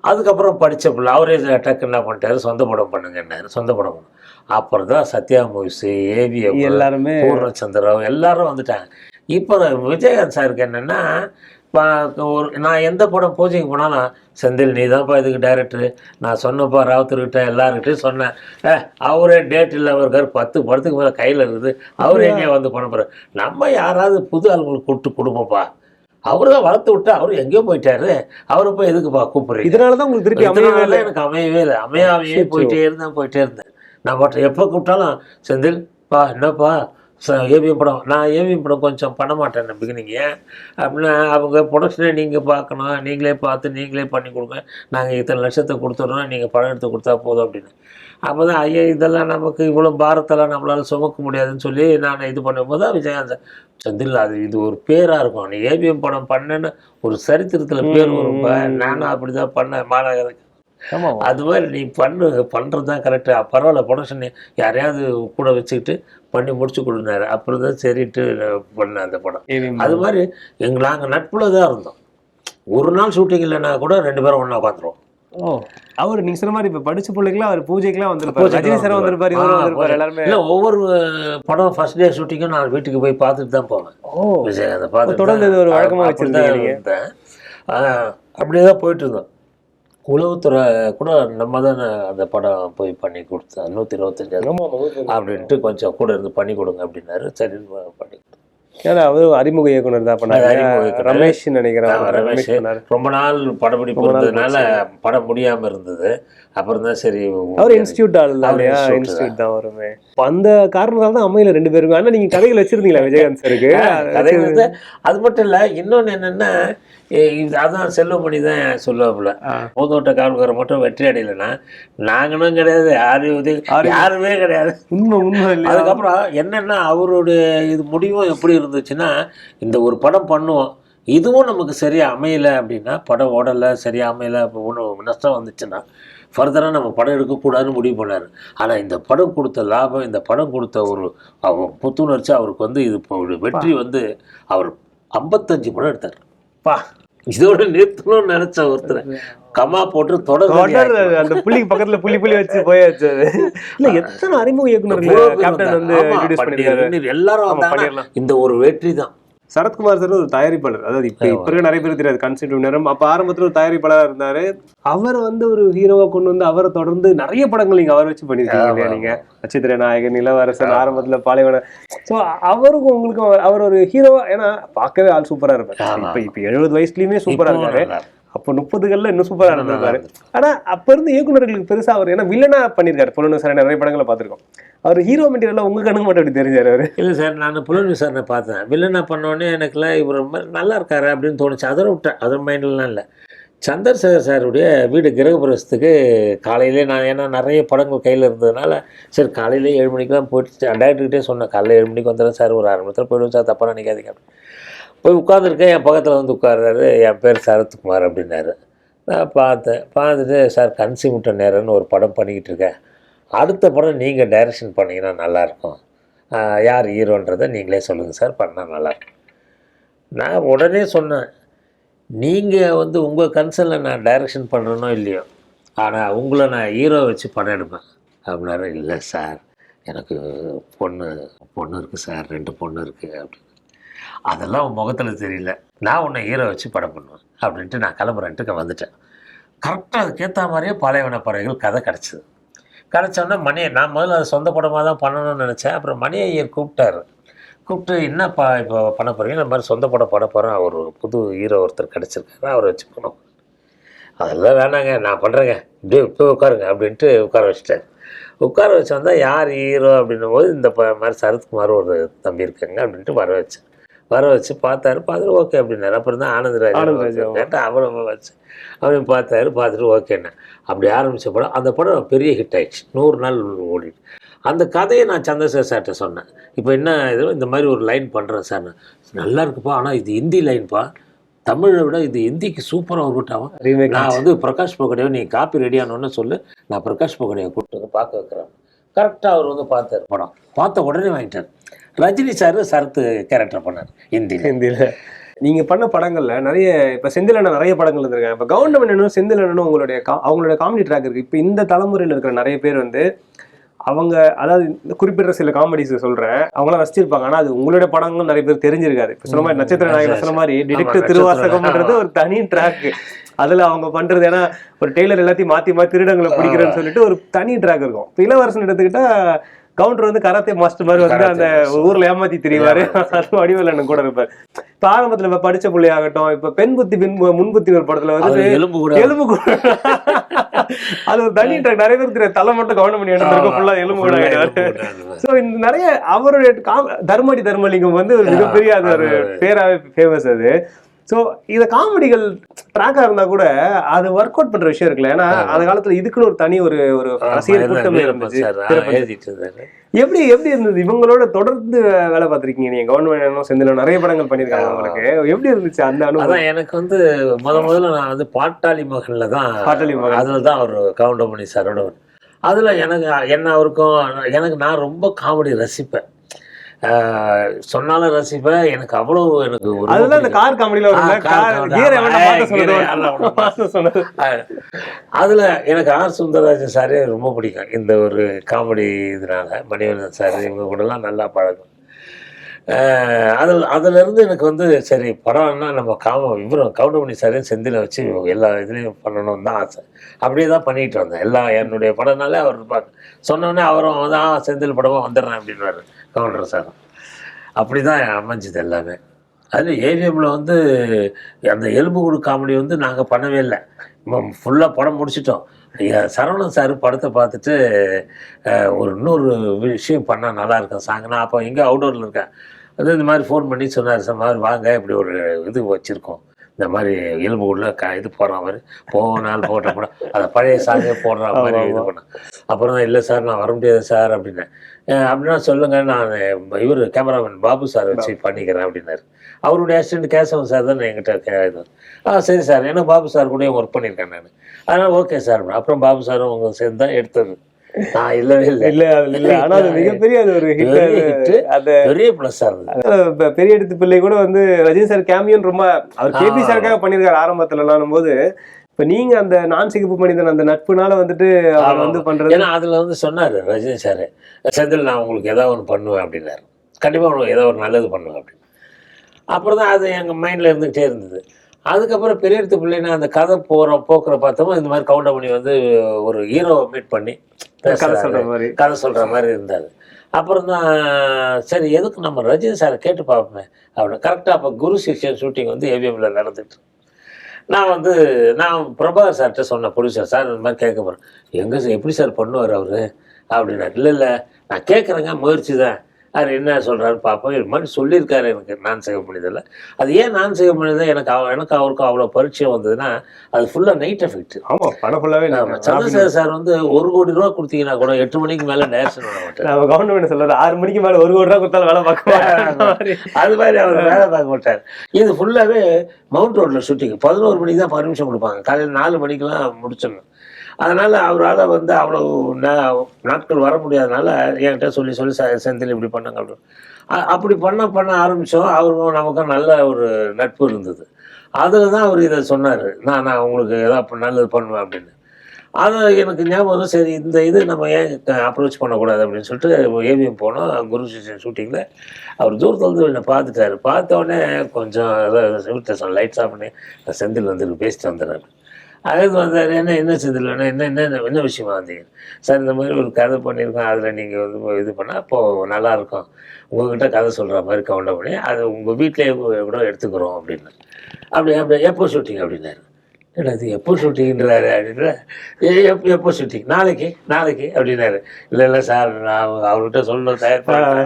அதுக்கப்புறம் படித்த பிள்ளை அவரே டக்கு என்ன பண்ணிட்டாரு, சொந்த படம் பண்ணுங்கன்னாரு. சொந்த படம் பண்ண அப்புறம் தான் சத்யா மூவிஸ், ஏவிஎம், எல்லாருமே பூர்ணச்சந்திரம் எல்லாரும் வந்துட்டாங்க. இப்போ விஜயகாந்த் சாருக்கு என்னென்னா நான் எந்த படம் பூஜைக்கு போனாலும் செந்தில் நீ தான்ப்பா இதுக்கு டைரக்டரு, நான் சொன்னப்பா ராவுத்தர்கிட்ட எல்லாருக்கிட்டையும் சொன்னேன், அவரே டேட் இல்லை இருக்கார், 10 படத்துக்கு மேலே கையில் இருக்குது, அவரே எங்கேயா வந்து பண்ண போகிறார். நம்ம யாராவது புது ஆளுங்களுக்கு கூப்பிட்டு கொடுப்போம்ப்பா, அவரு தான் வளர்த்து விட்டு அவரு எங்கேயோ போயிட்டாரு, அவரை போய் எதுக்குப்பா கூப்பிடுறீங்க? இதனாலதான் உங்களுக்கு திருப்பி எனக்கு அமையவே இல்லை, அமையாமையே போயிட்டே இருந்தேன். நான் மட்டும் எப்போ கூப்பிட்டாலும் செந்தில் பா என்னப்பா ஏவிஎம் படம், நான் ஏவிஎம் படம் கொஞ்சம் பண்ண மாட்டேன் பிகினிங்க அப்படின்னா, அவங்க ப்ரொடக்ஷனே நீங்கள் பார்க்கணும், நீங்களே பார்த்து நீங்களே பண்ணி கொடுங்க, நாங்கள் இத்தனை லட்சத்தை கொடுத்துட்றோம், நீங்கள் படம் எடுத்து கொடுத்தா போதும் அப்படின்னு. அப்போ தான் ஐயா இதெல்லாம் நமக்கு இவ்வளோ பாரத்தெல்லாம் நம்மளால் சுமக்க முடியாதுன்னு சொல்லி நான் இது பண்ணும்போது தான் விஜயகாந்த் செந்தில் இது ஒரு பேராக இருக்கும், நீ ஏவிஎம் படம் பண்ணேன்னு ஒரு சரித்திரத்தில் பேர் வரும், நானும் அப்படி தான் பண்ணேன் மாநகருக்கு. அது மாதிரி நீ பண்ணுறது தான் கரெக்டு, பரவாயில்ல ப்ரொடக்ஷன் யாரையாவது கூட வச்சுக்கிட்டு பண்ணி முடிச்சு கொடுனாரு. அப்புறம் தான் சரிட்டு பண்ணேன் அந்த படம். அது மாதிரி நாங்கள் நட்பில் தான் இருந்தோம். ஒரு நாள் ஷூட்டிங் இல்லைன்னா கூட 2 பேரும் ஒன்றா உட்காந்துருவோம். அவர் நீங்க சொன்ன மாதிரி இப்ப படிச்ச பிள்ளைக்கெல்லாம் அவர் பூஜைக்கெல்லாம் வந்திருப்பாரு, ரஜினி சார் வந்திருப்பாரு, இவரும் வந்திருப்பாரு, எல்லாருமே. இல்லை ஒவ்வொரு படம் ஃபர்ஸ்ட் டே ஷூட்டிங்கும் நான் வீட்டுக்கு போய் பார்த்துட்டு தான் போவேன். விஜயகாந்தை பார்த்து தொடர்ந்து ஒரு வழக்கமாக வச்சிருந்தேன். அப்படியே தான் போயிட்டு இருந்தோம். உளவுத்துறை கூட நம்ம தான் அந்த படம் போய் பண்ணி கொடுத்தேன், 125 அப்படின்ட்டு கொஞ்சம் கூட இருந்து பண்ணி கொடுங்க அப்படின்னாரு. சரி பண்ணி கொடுத்தேன். ஏன்னா அவரு அறிமுக இயக்குனர் தான் பண்ணாரு, ரமேஷ் நினைக்கிறேன். ரமேஷ் ரொம்ப நாள் படப்பிடிப்பு இருந்ததுனால படம் முடியாம இருந்தது. அப்புறம் தான் சரி, அவர் இன்ஸ்டியூட் இல்லையா, இன்ஸ்டியூட் தான் வருமே. அந்த காரணத்தால தான் அம்மையில 2 பேருக்கும். ஆனா நீங்க கதைகள் வச்சிருந்தீங்களா விஜயகாந்த் சாருக்கு? கதை வந்து அது மட்டும் இல்லை, இன்னொன்று என்னென்னா அதான் செல்வமணி தான் சொல்லுவாப்புல, பூந்தோட்ட காவல்காரர் மட்டும் வெற்றி அடையலைன்னா நாங்களும் கிடையாது, யாருமே கிடையாது. உண்மை. அதுக்கப்புறம் என்னென்னா அவருடைய இது முடிவும் எப்படி இருந்துச்சுன்னா, இந்த ஒரு படம் பண்ணுவோம், இதுவும் நமக்கு சரியாக அமையலை அப்படின்னா, படம் ஓடலை சரியாக அமையலை, ஒன்று நஷ்டம் வந்துச்சுன்னா ஃபர்தராக நம்ம படம் எடுக்கக்கூடாதுன்னு முடிவு பண்ணார். ஆனால் இந்த படம் கொடுத்த லாபம், இந்த படம் கொடுத்த ஒரு புத்துணர்ச்சி அவருக்கு வந்து இது வெற்றி வந்து அவர் 55 படம் எடுத்தார். இதோட நிறுத்தணும்னு நினைச்ச ஒருத்தர் கமா போட்டு தொடர் அந்த புள்ளி பக்கத்துல புள்ளி வச்சு போயாச்சு. இல்ல எத்தனை அறிமுக இயக்குனர்கள் கேப்டன் வந்து இன்ட்ரோ듀ஸ் பண்ணிருக்காரு, எல்லாரும். இந்த ஒரு வெற்றி தான். சரத்குமார் சார் ஒரு தயாரிப்பாளர், அதாவது இப்ப இருக்க நிறைய பேர் தெரியாது, கன்செப்ட் நேரம். அப்ப ஆரம்பத்துல ஒரு தயாரிப்பாளரா இருந்தாரு. அவர் வந்து ஒரு ஹீரோவா கொண்டு வந்து அவரை தொடர்ந்து நிறைய படங்கள் நீங்க அவரை வச்சு பண்ணிருக்கீங்க. நீங்க நட்சத்திர நாயகன், இளவரசன், ஆரம்பத்துல பாலைவன. சோ அவருக்கும் உங்களுக்கும் அவர் ஒரு ஹீரோவா, ஏன்னா பார்க்கவே ஆள் சூப்பரா இருப்பாரு. இப்ப 70 வயசுலயுமே சூப்பரா இருக்காரு. அப்போ 30கள்ல இன்னும் சூப்பரா இருந்திருக்காரு. ஆனா அப்ப இருந்து இயக்குநர்களுக்கு பெருசா அவர் ஏன்னா வில்லனா பண்ணிருக்காரு. புலன் சார் நிறைய படங்களை பார்த்திருக்கோம். அவர் ஹீரோ மெட்டீரியல் உங்க கணக்கு மட்டும் அப்படி தெரிஞ்சாரு அவரு? இல்லை சார், நான் புலன் விசாரணை பார்த்தேன். வில்லனா பண்ணோடனே எனக்குலாம் இவர் நல்லா இருக்காரு அப்படின்னு தோணுச்சு. அதோட விட்டேன், அதோட மைண்ட்லாம் இல்லை. சந்திரசேகர் சாருடைய வீடு கிரகப்பிரவேசத்துக்கு காலையிலே நான், ஏன்னா நிறைய படங்கள் கையில் இருந்ததுனால சரி காலையிலே 7 மணிக்கெலாம் போயிட்டு டைரக்டர்கிட்டே சொன்னேன், காலையில் 7 மணிக்கு வந்துடுறேன் சார், ஒரு 1/2 மணி நேரத்தில் போய்டுவோம் சார், தப்பாக நினைக்காதீங்க. போய் உட்காந்துருக்கேன், என் பக்கத்தில் வந்து உட்கார்றாரு, என் பேர் சரத்குமார் அப்படின்னாரு. நான் பார்த்துட்டு சார் கன்சிமுட்ட நேரம்னு ஒரு படம் பண்ணிக்கிட்டு இருக்கேன், அடுத்த படம் நீங்கள் டைரக்ஷன் பண்ணிங்கன்னா நல்லாயிருக்கும், யார் ஹீரோன்றதை நீங்களே சொல்லுங்கள் சார், பண்ணால் நல்லாயிருக்கும். நான் உடனே சொன்னேன், நீங்கள் வந்து உங்கள் கன்சர்னில் நான் டைரக்ஷன் பண்ணுறேனோ இல்லையோ, ஆனால் உங்களை நான் ஹீரோ வச்சு படம் எடுப்பேன் அப்படின்னாரு. இல்லை சார், எனக்கு பொண்ணு இருக்குது சார், 2 பொண்ணு இருக்குது அப்படின்னு. அதெல்லாம் உன் முகத்தில் தெரியல, நான் உன்னை ஹீரோ வச்சு படம் பண்ணுவேன் அப்படின்ட்டு நான் கிளம்புறேன்ட்டு வந்துட்டேன். கரெக்டாக அதுக்கேற்ற மாதிரியே பாலைவன பறவைகள் கதை கிடச்சிது. கிடச்சோன்னே நான் முதல்ல அது சொந்த படமாக தான் பண்ணணும்னு நினச்சேன். அப்புறம் மணி ஐயர் கூப்பிட்டு என்னப்பா இப்போ பண்ண போகிறீங்க, இந்த மாதிரி சொந்த படம் பண்ண போகிறேன், ஒரு புது ஹீரோ ஒருத்தர் கிடச்சிருக்காரு, அவரை வச்சு பண்ணோம். அதெல்லாம் வேணாங்க, நான் பண்ணுறேங்க, இப்படியே இப்போ உட்காருங்க அப்படின்ட்டு உட்கார வச்சுட்டேன். உட்கார வச்சு வந்தால் யார் ஹீரோ அப்படின்னும் போது இந்த மாதிரி சரத்குமார் ஒரு தம்பி இருக்காங்க அப்படின்ட்டு வர வச்சு பார்த்துட்டு ஓகே அப்படின்னாரு. அப்புறம் தான் ஆனந்தராஜ் கேட்டு அவரை வச்சு அவரையும் பார்த்துட்டு ஓகேண்ணே. அப்படி ஆரம்பித்த படம், அந்த படம் பெரிய ஹிட் ஆகிடுச்சு, 100 நாள் ஓடிட்டு. அந்த கதையை நான் சந்திரசேகர் சார்கிட்ட சொன்னேன், இப்போ என்ன இது இந்த மாதிரி ஒரு லைன் பண்ணுறேன் சார், நல்லா இருக்குப்பா, ஆனால் இது ஹிந்தி லைன்ப்பா, தமிழை விட இது ஹிந்திக்கு சூப்பராக ஒர்க். நான் வந்து பிரகாஷ் போகடையை நீ காப்பி ரெடியானோன்னு சொல்லு, நான் பிரகாஷ் போகடையை கூப்பிட்டு வந்து பார்க்க வைக்கிறேன். கரெக்டாக அவர் வந்து பார்த்தார், படம் பார்த்த உடனே வாங்கிட்டார். ரஜினி சார் சரத்து கேரக்டர் பண்ணார் ஹிந்தியில். நீங்கள் பண்ண படங்களில் நிறைய, இப்போ செந்தில் அண்ணன் நிறைய படங்கள் இருந்திருக்காங்க. இப்போ கவுண்டமணியனும் செந்தில் அண்ணனும் அவங்களோட காமெடி ட்ராக் இருக்குது. இப்போ இந்த தலைமுறையில் இருக்கிற நிறைய பேர் வந்து அவங்க அதாவது இந்த குறிப்பிட்ட சில காமெடிஸ் சொல்றேன், அவங்களாம் ரசிச்சிருப்பாங்க. ஆனா அது உங்களுடைய படங்களும் நிறைய பேர் தெரிஞ்சிருக்காது. இப்ப சொன்ன மாதிரி நட்சத்திர நாயகன் சொன்ன மாதிரி டிடெக்டிவ் திருவாசகம்ன்றது ஒரு தனி ட்ராக். அதுல அவங்க பண்றது ஏன்னா ஒரு டெய்லர் எல்லாத்தையும் மாத்தி மாத்தி திருடங்களை பிடிக்கிறேன்னு சொல்லிட்டு ஒரு தனி ட்ராக் இருக்கும். இப்ப இளவரசன் எடுத்துக்கிட்டா கவுண்டர் வந்து கராத்தே மாஸ்டர் மாதிரி வந்து அந்த ஊர்ல ஏமாத்தி தெரிவாரு. அது வடிவேலன் கூட இருப்பாரு. இப்ப ஆரம்பத்துல இப்ப படிச்ச பிள்ளையாகட்டும், இப்ப பெண் புத்தி முன்புத்தி ஒரு படத்துல வந்து எலும்பு கூட அது ஒரு தனி ட்ராக். நிறைய பேருக்கு தலை மட்டும் கவனம் பண்ணி எடுத்திருக்க ஃபுல்லா எலும்பு கூட ஆயிடுவாரு. சோ இந்த நிறைய அவருடைய தர்மடி தர்மலிங்கம் வந்து ஒரு மிகப்பெரிய அது ஒரு பேராவே ஃபேமஸ் அது. ஸோ இதை காமெடிகள் ட்ராக்கா இருந்தா கூட அது ஒர்க் அவுட் பண்ற விஷயம் இருக்குல்ல. ஏன்னா அந்த காலத்துல இதுக்குன்னு ஒரு தனி ஒரு ரசிகர் கூட்டமே இருந்துச்சு. எப்படி இருந்தது இவங்களோட தொடர்ந்து வேலை பார்த்திருக்கீங்க நீங்க? கவர்மெண்ட் செந்தில நிறைய படங்கள் பண்ணிருக்காங்க உங்களுக்கு. எப்படி இருந்துச்சு அந்த அனுபவம்? எனக்கு வந்து முதல்ல நான் வந்து பாட்டாளி மகன்ல தான் அதுல தான் ஒரு கவுண்டமணி சாரோட அதுல எனக்கு என்ன அவருக்கும் எனக்கு நான் ரொம்ப காமெடி ரசிப்பேன். சொன்னாலும் ரசிப்பேன். எனக்கு அவ்வளவு எனக்கு அதுல கார் காமெடியில அதுல எனக்கு ஆர் சுந்தரராஜன் சாரே ரொம்ப பிடிக்கும். இந்த ஒரு காமெடி இதனால மணிவண்ணன் சார் இவங்க கூட எல்லாம் நல்லா பழகும். அதுல இருந்து எனக்கு வந்து சரி படம்னா நம்ம இவரும் கவுண்டமணி சாரையும் செந்தில வச்சு எல்லா இதுலேயும் பண்ணணும்னு தான் ஆசை. அப்படியே தான் பண்ணிட்டு வந்தேன். எல்லா என்னுடைய படம்னாலே அவர் சொன்னோடனே அவரும் தான் செந்தில் படமாக வந்துடுறேன் அப்படின்வாரு கவுண்டர் சார். அப்படி தான் அமைஞ்சது எல்லாமே. அதில் ஏவிஎம்மில் வந்து அந்த எலும்புக்கூடு காமெடி வந்து நாங்கள் பண்ணவே இல்லை. ஃபுல்லாக படம் முடிச்சிட்டோம். சரவணன் சார் படத்தை பார்த்துட்டு இன்னொரு விஷயம் பண்ணால் நல்லா இருக்கும் சாங். நான் அப்போ எங்கே அவுடோரில் இருக்கேன். அது இந்த மாதிரி ஃபோன் பண்ணி சொன்னார், சார் மாதிரி வாங்க இப்படி ஒரு இது வச்சுருக்கோம், இந்த மாதிரி எலும்புக்கூடில் இது போடுற மாதிரி போனால் போட்ட படம் அதை பழைய சாங்கே போடுற மாதிரி இது பண்ணேன். அப்புறம் தான் இல்லை சார் நான் வர முடியாது சார் அப்படின்னேன். அப்படின்னா சொல்லுங்கள், நான் இவர் கேமராமேன் பாபு சார் வச்சு பண்ணிக்கிறேன் அப்படின்னாரு. அவருடைய அசிஸ்டன்ட் கேசவன் சார் தான் என்கிட்ட இது. சரி சார், ஏன்னா பாபு சார் கூட ஒர்க் பண்ணியிருக்கேன் நான். அதனால் ஓகே சார். அப்புறம் பாபு சாரும் அவங்க சேர்ந்து தான் எடுத்தது. இல்லவே இல்லை. ஆனா அது மிகப்பெரிய அது ஒரு ஹிட். அது பெரிய பிளஸ் இருந்தது. பெரிய எடுத்து பிள்ளை கூட வந்து ரஜினி சார் கேமியோன்னு ரொம்ப அவர் கேபி சாருக்காக பண்ணியிருக்காரு ஆரம்பத்துலலாம் போது. இப்ப நீங்க அந்த நான் சிகப்பு மனிதன் அந்த நட்புனால வந்துட்டு அவர் வந்து பண்றது. ஏன்னா அதுல வந்து சொன்னாரு ரஜினி சார், செந்தில் நான் உங்களுக்கு ஏதாவது ஒன்று பண்ணுவேன் அப்படின்னாரு. கண்டிப்பா உங்களுக்கு ஏதோ ஒரு நல்லது பண்ணுவேன் அப்படின்னு. அப்புறம் தான் அது எங்க மைண்ட்ல இருந்துகிட்டே இருந்தது. அதுக்கப்புறம் பெரிய எடுத்து பிள்ளைன்னா அந்த கதை போக்குற பார்த்தோம். இந்த மாதிரி கவுண்டமணி வந்து ஒரு ஹீரோவை மீட் பண்ணி கதை சொல்ற மாதிரி இருந்தாரு. அப்புறம் தான் சரி எதுக்கு நம்ம ரஜினி சாரை கேட்டு பார்ப்போமே அப்படின்னு. கரெக்டாக அப்போ குரு சிக்ஷன் ஷூட்டிங் வந்து ஏவிஎம்ல நடந்துட்டு. நான் பிரபாகர் சார்கிட்ட சொன்னேன், ப்ரொடியூசர் சார் இந்த மாதிரி கேட்க போகிறேன். எங்கே சார் எப்படி சார் பண்ணுவார் அவரு அப்படின்னா. இல்லை நான் கேட்குறேங்க, முயற்சி தான். அவர் என்ன சொல்கிறாரு பார்ப்போம். இது மாதிரி சொல்லியிருக்காரு எனக்கு நான் செய்ய முடியதில்லை. அது ஏன் நான் செய்ய முடியல, எனக்கு அவருக்கும் அவ்வளோ பரிச்சயம் வந்ததுன்னா அது ஃபுல்லாக நைட் எஃபெக்ட். ஆமாம், படம் ஃபுல்லாகவே. சந்திரசேகர் சார் வந்து 1 கோடி ரூபா கொடுத்தீங்கன்னா கூட 8 மணிக்கு மேலே டைரக்ஷன் பண்ண மாட்டார். நம்ம கவர்மெண்ட் சொல்கிறார் 6 மணிக்கு மேலே 1 கோடி ரூபா கொடுத்தாலும் வேலை பார்க்க மாட்டார். அது மாதிரி அவர் வேலை பார்க்க மாட்டார். இது ஃபுல்லாகவே மவுண்ட் ரோட்டில் ஷூட்டிங். 11 மணிக்கு தான் பர்மிஷன் கொடுப்பாங்க. காலையில் 4 மணிக்கெலாம் முடிச்சிடணும். அதனால் அவரால் வந்து அவ்வளோ நாட்கள் வர முடியாதனால என்கிட்ட சொல்லி செந்தில் இப்படி பண்ணாங்க அப்படின்னு. அப்படி பண்ண ஆரம்பித்தோம். அவருக்கும் நமக்கும் நல்ல ஒரு நட்பு இருந்தது. அதில் தான் அவர் இதை சொன்னார், நான் உங்களுக்கு ஏதாவது நல்லது பண்ணுவேன் அப்படின்னு. அது எனக்கு ஞாபகம். சரி இந்த இது நம்ம ஏன் அப்ரோச் பண்ணக்கூடாது அப்படின்னு சொல்லிட்டு ஏவிஎம் போனோம். குரு சிஷன் ஷூட்டிங்கில் அவர் தூரத்துலேருந்து என்னை பார்த்துட்டாரு. பார்த்தோடனே கொஞ்சம் விட்டு லைட்ஸ் ஆஃப் பண்ணி செந்தில் வந்து பேசிட்டு வந்துடுறாரு. அது வந்தார், என்ன செந்தில் வேணும், என்ன விஷயமா வந்தீங்க சார்? இந்த மாதிரி ஒரு கதை பண்ணியிருக்கோம், அதில் நீங்கள் வந்து இது பண்ணால் அப்போது நல்லாயிருக்கும், உங்கள்கிட்ட கதை சொல்கிற மாதிரி கவுண்டர் பண்ணி அது உங்கள் வீட்டிலேயே கூட எடுத்துக்கிறோம் அப்படின்னு. அப்படியே எப்போ ஷூட்டிங் அப்படின்னாரு. என்னது எப்போ ஷூட்டிங்கிறாரு அப்படின்ற. எப்போ ஷூட்டிங்? நாளைக்கு அப்படின்னாரு. இல்லை சார், நான் அவர்கிட்ட சொல்லணும், தயார் பண்ண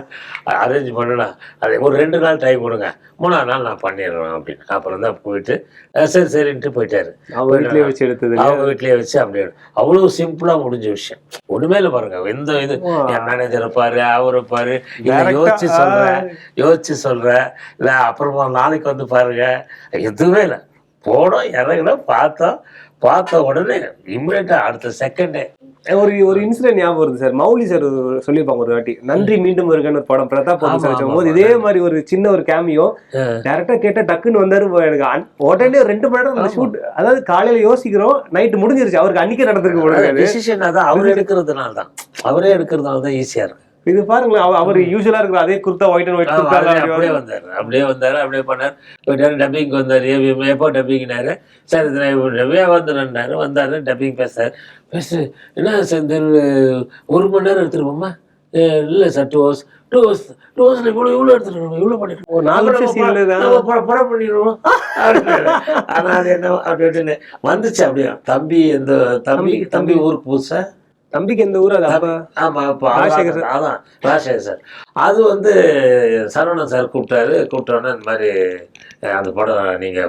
அரேஞ்ச் பண்ணணும், அது ஒரு 2 நாள் டைம் கொடுங்க, 3ஆவது நாள் நான் பண்ணிடுறேன் அப்படின்னு. அப்புறம் தான் போயிட்டு சரின்ட்டு போயிட்டாரு. அவங்க வீட்லேயே வச்சு அப்படியே அவ்வளோ சிம்பிளாக முடிஞ்ச விஷயம். ஒன்றுமே இல்லை பாருங்க. எந்த இது என் மேனேஜரை பாரு, அவரை பாரு, யோசிச்சு சொல்கிறேன் இல்லை அப்புறமா நாளைக்கு வந்து பாருங்க, எதுவுமே இல்லை. போனோம், இறங்கினோம், பார்த்த உடனே இம்மிடியட்டாக அடுத்த செகண்டே ஒரு இன்சிடென்ட் ஞாபகம் வருது சார். மௌலி சார் சொல்லியிருப்பாங்க ஒரு வாட்டி, நன்றி மீண்டும் வருகன்னு ஒரு படம் பிரதாப் வச்சுக்கும் போது இதே மாதிரி ஒரு சின்ன ஒரு கேமியோ டேரக்டா கேட்டா டக்குன்னு வந்தாரு. எனக்கு உடனே 2 மணி நேரம் ஷூட், அதாவது காலையில யோசிக்கிறோம், நைட்டு முடிஞ்சிருச்சு. அவருக்கு அன்னைக்கே நடந்திருக்கு போல. டிசிஷன் அதான் அவரே எடுக்கிறதுனால தான் ஈஸியா இருக்கு. இது பாருங்களேன், அவர் யூஸ்வலா இருக்கிற அதே குர்த்தா ஒயிட் அண்ட் ஒயிட் அப்படியே வந்தாரு அப்படியே பண்ணாரு. டப்பிங் வந்தாரு. எப்போ டப்பிங்னாரு, சார் ரவியா வந்தாரு டப்பிங் பேசுறாரு. என்ன சார் 1 மணி நேரம் எடுத்துருப்போமா? இல்லை சார் 2 hours இவ்வளோ எடுத்துருக்கோம், இவ்வளோ பண்ணிருக்கோம், 4 படம் பண்ணிடுவோம். ஆனா அது என்ன அப்படின்னு வந்துச்சு. அப்படியே தம்பி ஊருக்கு புதுசா, தம்பிக்கு எந்த ஊர் அது? ஆமா அதான் ராஜசேகர் சார். அது சரவணன் சார் கூப்பிட்டோன்னே இந்த மாதிரி அந்த படம் நீங்க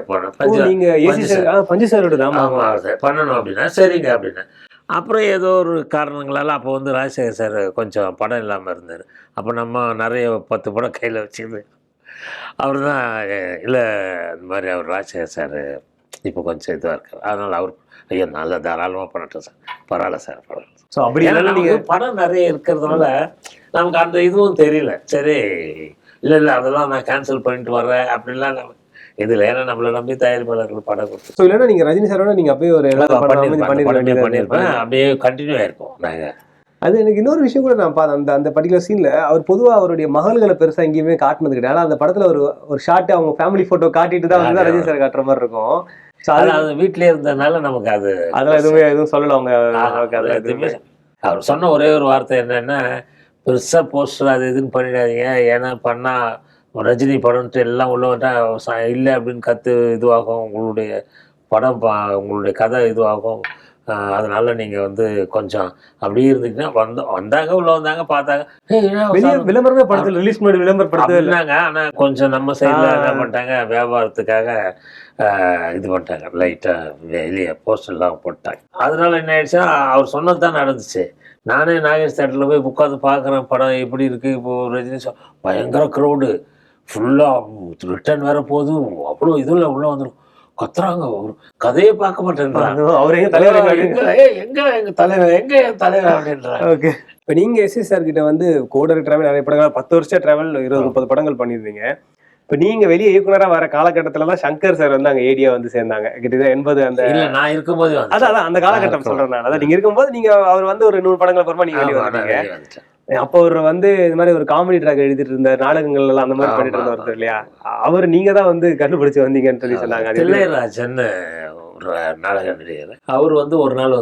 பஞ்சு சாரோட பண்ணணும் அப்படின்னா சரிங்க அப்படின்னா. அப்புறம் ஏதோ ஒரு காரணங்களால் அப்போ ராஜசேகர் சார் கொஞ்சம் படம் இல்லாமல் இருந்தார். அப்போ நம்ம நிறைய 10 படம் கையில் வச்சுக்கிது. அவர் தான் இல்லை இந்த மாதிரி அவர் ராஜசேகர் சார் இப்போ கொஞ்சம் இதுவாக இருக்கார், அதனால் அவர் ஐயோ நல்லா தாராளமாக பண்ணட்டும் சார், பரவாயில்ல சார் பரவாயில்ல. ஸோ அப்படி நீங்கள் படம் நிறைய இருக்கிறதுனால நமக்கு அந்த இதுவும் தெரியல. சரி இல்லை அதெல்லாம் நான் கேன்சல் பண்ணிட்டு வர்றேன் அப்படின்லாம் நம்ம இதில் ஏன்னா நம்மளை நம்பி தயாரிப்பாளர்கள் படம் கொடுத்து. ஸோ இல்லைன்னா நீங்கள் ரஜினி சாரோட நீங்கள் அப்படியே ஒரு பண்ணியிருப்பேன், அப்படியே கண்டினியூ ஆயிருப்போம் நாங்கள். அது எனக்கு இன்னொரு விஷயம் கூட நான் பார்த்தேன், அந்த பர்டிகுலர் சீன்ல அவர் பொதுவாக அவருடைய மகள்களை பெருசாக எங்கேயுமே காட்டினது கிடையாது. ஆனால் அந்த படத்துல ஒரு ஷார்ட் அவங்க ஃபேமிலி போட்டோ காட்டிட்டு தான் ரஜினி சார் காட்டுற மாதிரி இருக்கும். அது வீட்டிலே இருந்ததுனால நமக்கு அதெல்லாம் எதுவும் சொல்லல அவங்க. அவர் சொன்ன ஒரே ஒரு வார்த்தை என்னன்னா, பெருசா போஸ்டர் அது இதுன்னு பண்ணிடாதீங்க, ஏன்னா பண்ணா ரஜினி படம்ட்டு எல்லாம் உள்ள வந்தால் இல்லை அப்படின்னு இதுவாகும், உங்களுடைய படம் உங்களுடைய கதை இதுவாகும், அதனால நீங்கள் கொஞ்சம் அப்படியே இருந்துச்சுன்னா வந்தாங்க உள்ள வந்தாங்க பார்த்தாங்க, விளம்பரமே படத்தில் ரிலீஸ் பண்ணி விளம்பரப்படுத்தவே இல்லைங்க. ஆனால் கொஞ்சம் நம்ம சைடில் என்ன பண்ணிட்டாங்க, வியாபாரத்துக்காக இது பண்ணிட்டாங்க, லைட்டாக வெளியே போஸ்டர்லாம் போட்டாங்க. அதனால என்ன ஆயிடுச்சுன்னா அவர் சொன்னது தான் நடந்துச்சு. நானே நாகேஷ் தேட்டரில் போய் உட்காந்து பார்க்குறேன், படம் எப்படி இருக்குது. இப்போது ரஜினி பயங்கர க்ரௌடு, ஃபுல்லாக ரிட்டர்ன் வேற போது, அவ்வளோ இதில் உள்ள வந்துடும், கத்துறாங்க, ஒரு கதையை பார்க்க மாட்டேன்றாங்க. அவர் எங்க தலைவர், எங்க தலைவர் அப்படின்றாங்க. ஓகே, இப்போ நீங்க எஸ்எஸ் சார் கிட்ட கோடர் டிராவல் நிறைய படங்கள் 10 வருஷம் டிராவல் 20-30 படங்கள் பண்ணியிருந்தீங்க. இப்போ நீங்க வெளியே இயக்குனரா வர காலகட்டத்துல தான் சங்கர் சார் அங்க ஏடியா சேர்ந்தாங்க. கிட்டத்தட்ட 80 அந்த நான் இருக்கும்போது அதான் அந்த காலகட்டம் சொல்றேன் நான். அதான் நீங்க இருக்கும்போது நீங்க அவர் ஒரு 100 படங்கள் அப்புறமா நீங்க வெளியே வந்தீங்க. அப்போ அவர் இந்த மாதிரி ஒரு காமெடி ட்ராக் எழுதிட்டு இருந்த நாடகங்கள் எல்லாம் அந்த மாதிரி பண்ணிட்டு இருந்தவர் இல்லையா? அவர் நீங்க தான் கண்டுபிடிச்சு வந்தீங்கன்னு சொல்லி சொன்னாங்க. தில்லைராஜன் ஒரு நாடக நடிகர். அவர் ஒரு நாள்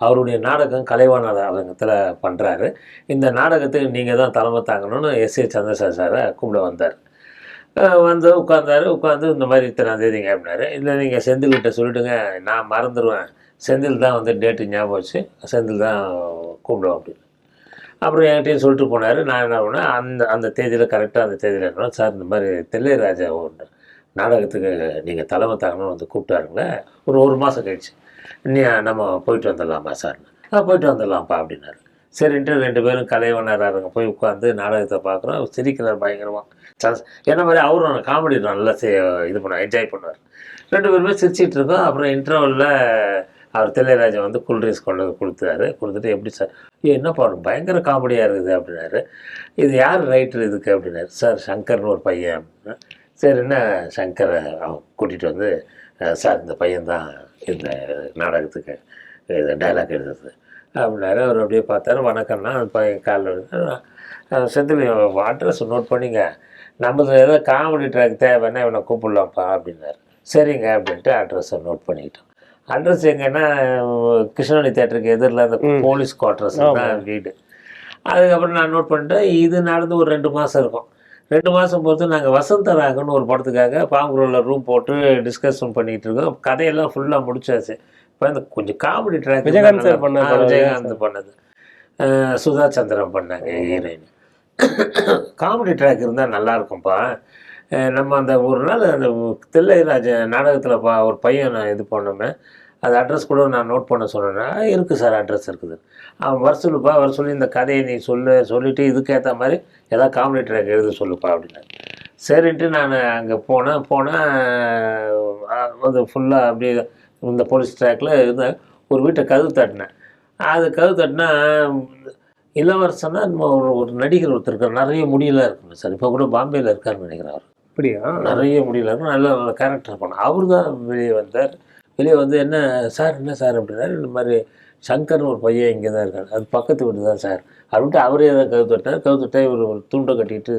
அவருடைய நாடகம் கலைவாணர் அரங்கத்தில் பண்ணுறாரு. இந்த நாடகத்துக்கு நீங்கள் தான் தலைமை தாங்கணும்னு எஸ்.ஏ. சந்திரசேகர் சாரை கூப்பிட வந்தார். உட்காந்து இந்த மாதிரி இத்தனை தேதிங்க அப்படின்னாரு. இல்லை நீங்கள் செந்தில்கிட்ட சொல்லிட்டுங்க, நான் மறந்துடுவேன், செந்தில் தான் டேட்டு ஞாபகம் வச்சு செந்தில் தான் கூப்பிடுவோம் அப்படின்னு. அப்புறம் என்கிட்டையும் சொல்லிட்டு போனார். நான் என்ன பண்ணேன், அந்த தேதியில் கரெக்டாக அந்த தேதியில் இருக்கணும் சார், இந்த மாதிரி தில்லைராஜா ஒரு நாடகத்துக்கு நீங்கள் தலைமை தாங்கணும்னு கூப்பிட்டாருங்களே, ஒரு மாதம் கழிச்சு, நம்ம போயிட்டு வந்துடலாமா சார்னு. போயிட்டு வந்துடலாம்ப்பா அப்படின்னாரு. சரின்ட்டு 2 பேரும் கலைவனராக போய் உட்காந்து நாடகத்தை பார்க்குறோம். சிரிக்கிறார் பயங்கரமாக. என்ன மாதிரி அவரும் காமெடி நல்லா இது பண்ணுவார், என்ஜாய் பண்ணுவார். 2 பேருமே சிரிச்சிட்டு இருக்கோம். அப்புறம் இன்டர்வலில் அவர் தில்லைராஜா கூல்ட்ரிங்க்ஸ் கொண்டு கொடுத்துட்டு எப்படி சார் என்ன பாடம் பயங்கர காமெடியாக இருக்குது அப்படின்னாரு. இது யார் ரைட்டர் இதுக்கு அப்படின்னாரு. சார் சங்கர்னு ஒரு பையன் அப்படின்னா. சரி என்ன சங்கரை கூட்டிகிட்டு சார் இந்த பையன்தான் இந்த நாடகத்துக்கு இது டைலாக் எழுதுறது அப்படின்னாரு. அவர் அப்படியே பார்த்தாரு. வணக்கம்னா அந்த பையன் காலில் செந்தில் அட்ரஸ் நோட் பண்ணிங்க, நம்மளது ஏதோ காமெடி ட்ராக் தேவைன்னா இவனை கூப்பிடலாம்ப்பா அப்படின்னாரு. சரிங்க அப்படின்ட்டு அட்ரஸை நோட் பண்ணிக்கிட்டோம். அட்ரஸ் எங்கன்னா கிருஷ்ணவேணி தேட்டருக்கு எதிரில் அந்த போலீஸ் குவார்ட்டர்ஸ் தான் வீடு. அதுக்கப்புறம் நான் நோட் பண்ணிட்டேன். இது நடந்து ஒரு 2 மாதம் இருக்கும். 2 மாதம் பொறுத்து நாங்கள் வசந்தராகன்னு ஒரு படத்துக்காக பாம்பூரில் ரூம் போட்டு டிஸ்கஷன் பண்ணிக்கிட்டு இருக்கோம். கதையெல்லாம் ஃபுல்லாக முடிச்சாச்சு. இப்போ இந்த கொஞ்சம் காமெடி ட்ராக் விஜயகாந்த் பண்ணது, சுதா சந்திரன் பண்ணாங்க ஹீரோயின். காமெடி ட்ராக் இருந்தால் நல்லாயிருக்கும்ப்பா. நம்ம அந்த ஒரு நாள் அந்த தில்லைராஜ நாடகத்தில் ஒரு பையன் நான் இது பண்ணோமே, அது அட்ரஸ் கூட நான் நோட் பண்ண சொன்னேன்னா, இருக்குது சார் அட்ரஸ் இருக்குது. அவன் வர சொல்லி இந்த கதையை நீ சொல்லிவிட்டு இதுக்கேற்ற மாதிரி ஏதாவது காமெடி ட்ராக் எழுத சொல்லுப்பா அப்படின்னா. சரின்ட்டு நான் அங்கே போனேன். ஃபுல்லாக அப்படியே இந்த போலீஸ் ட்ராக்கில் இருந்த ஒரு வீட்டை கதவு தட்டினேன். அது கதவு தட்டினா இளவரசனா ஒரு நடிகர் ஒருத்தர் இருக்கார், நிறைய முடியெல்லாம் இருக்குங்க சார். இப்போ கூட பாம்பேயில் இருக்காருன்னு நினைக்கிறேன். அவர் அப்படியா? நிறைய முடியல இருக்கும், நல்ல நல்ல கேரக்டர் பண்ண. அவர் தான் வெளியே வந்தார். வெளியே வந்து என்ன சார் அப்படின்னாரு. இந்த மாதிரி சங்கர்னு ஒரு பையன் இங்கே தான் இருக்காரு, அது பக்கத்து வீடு தான் சார் அப்படின்ட்டு அவரே தான் கதவு தொட்டார். கதவு தொட்டா இவர் ஒரு துண்டை கட்டிட்டு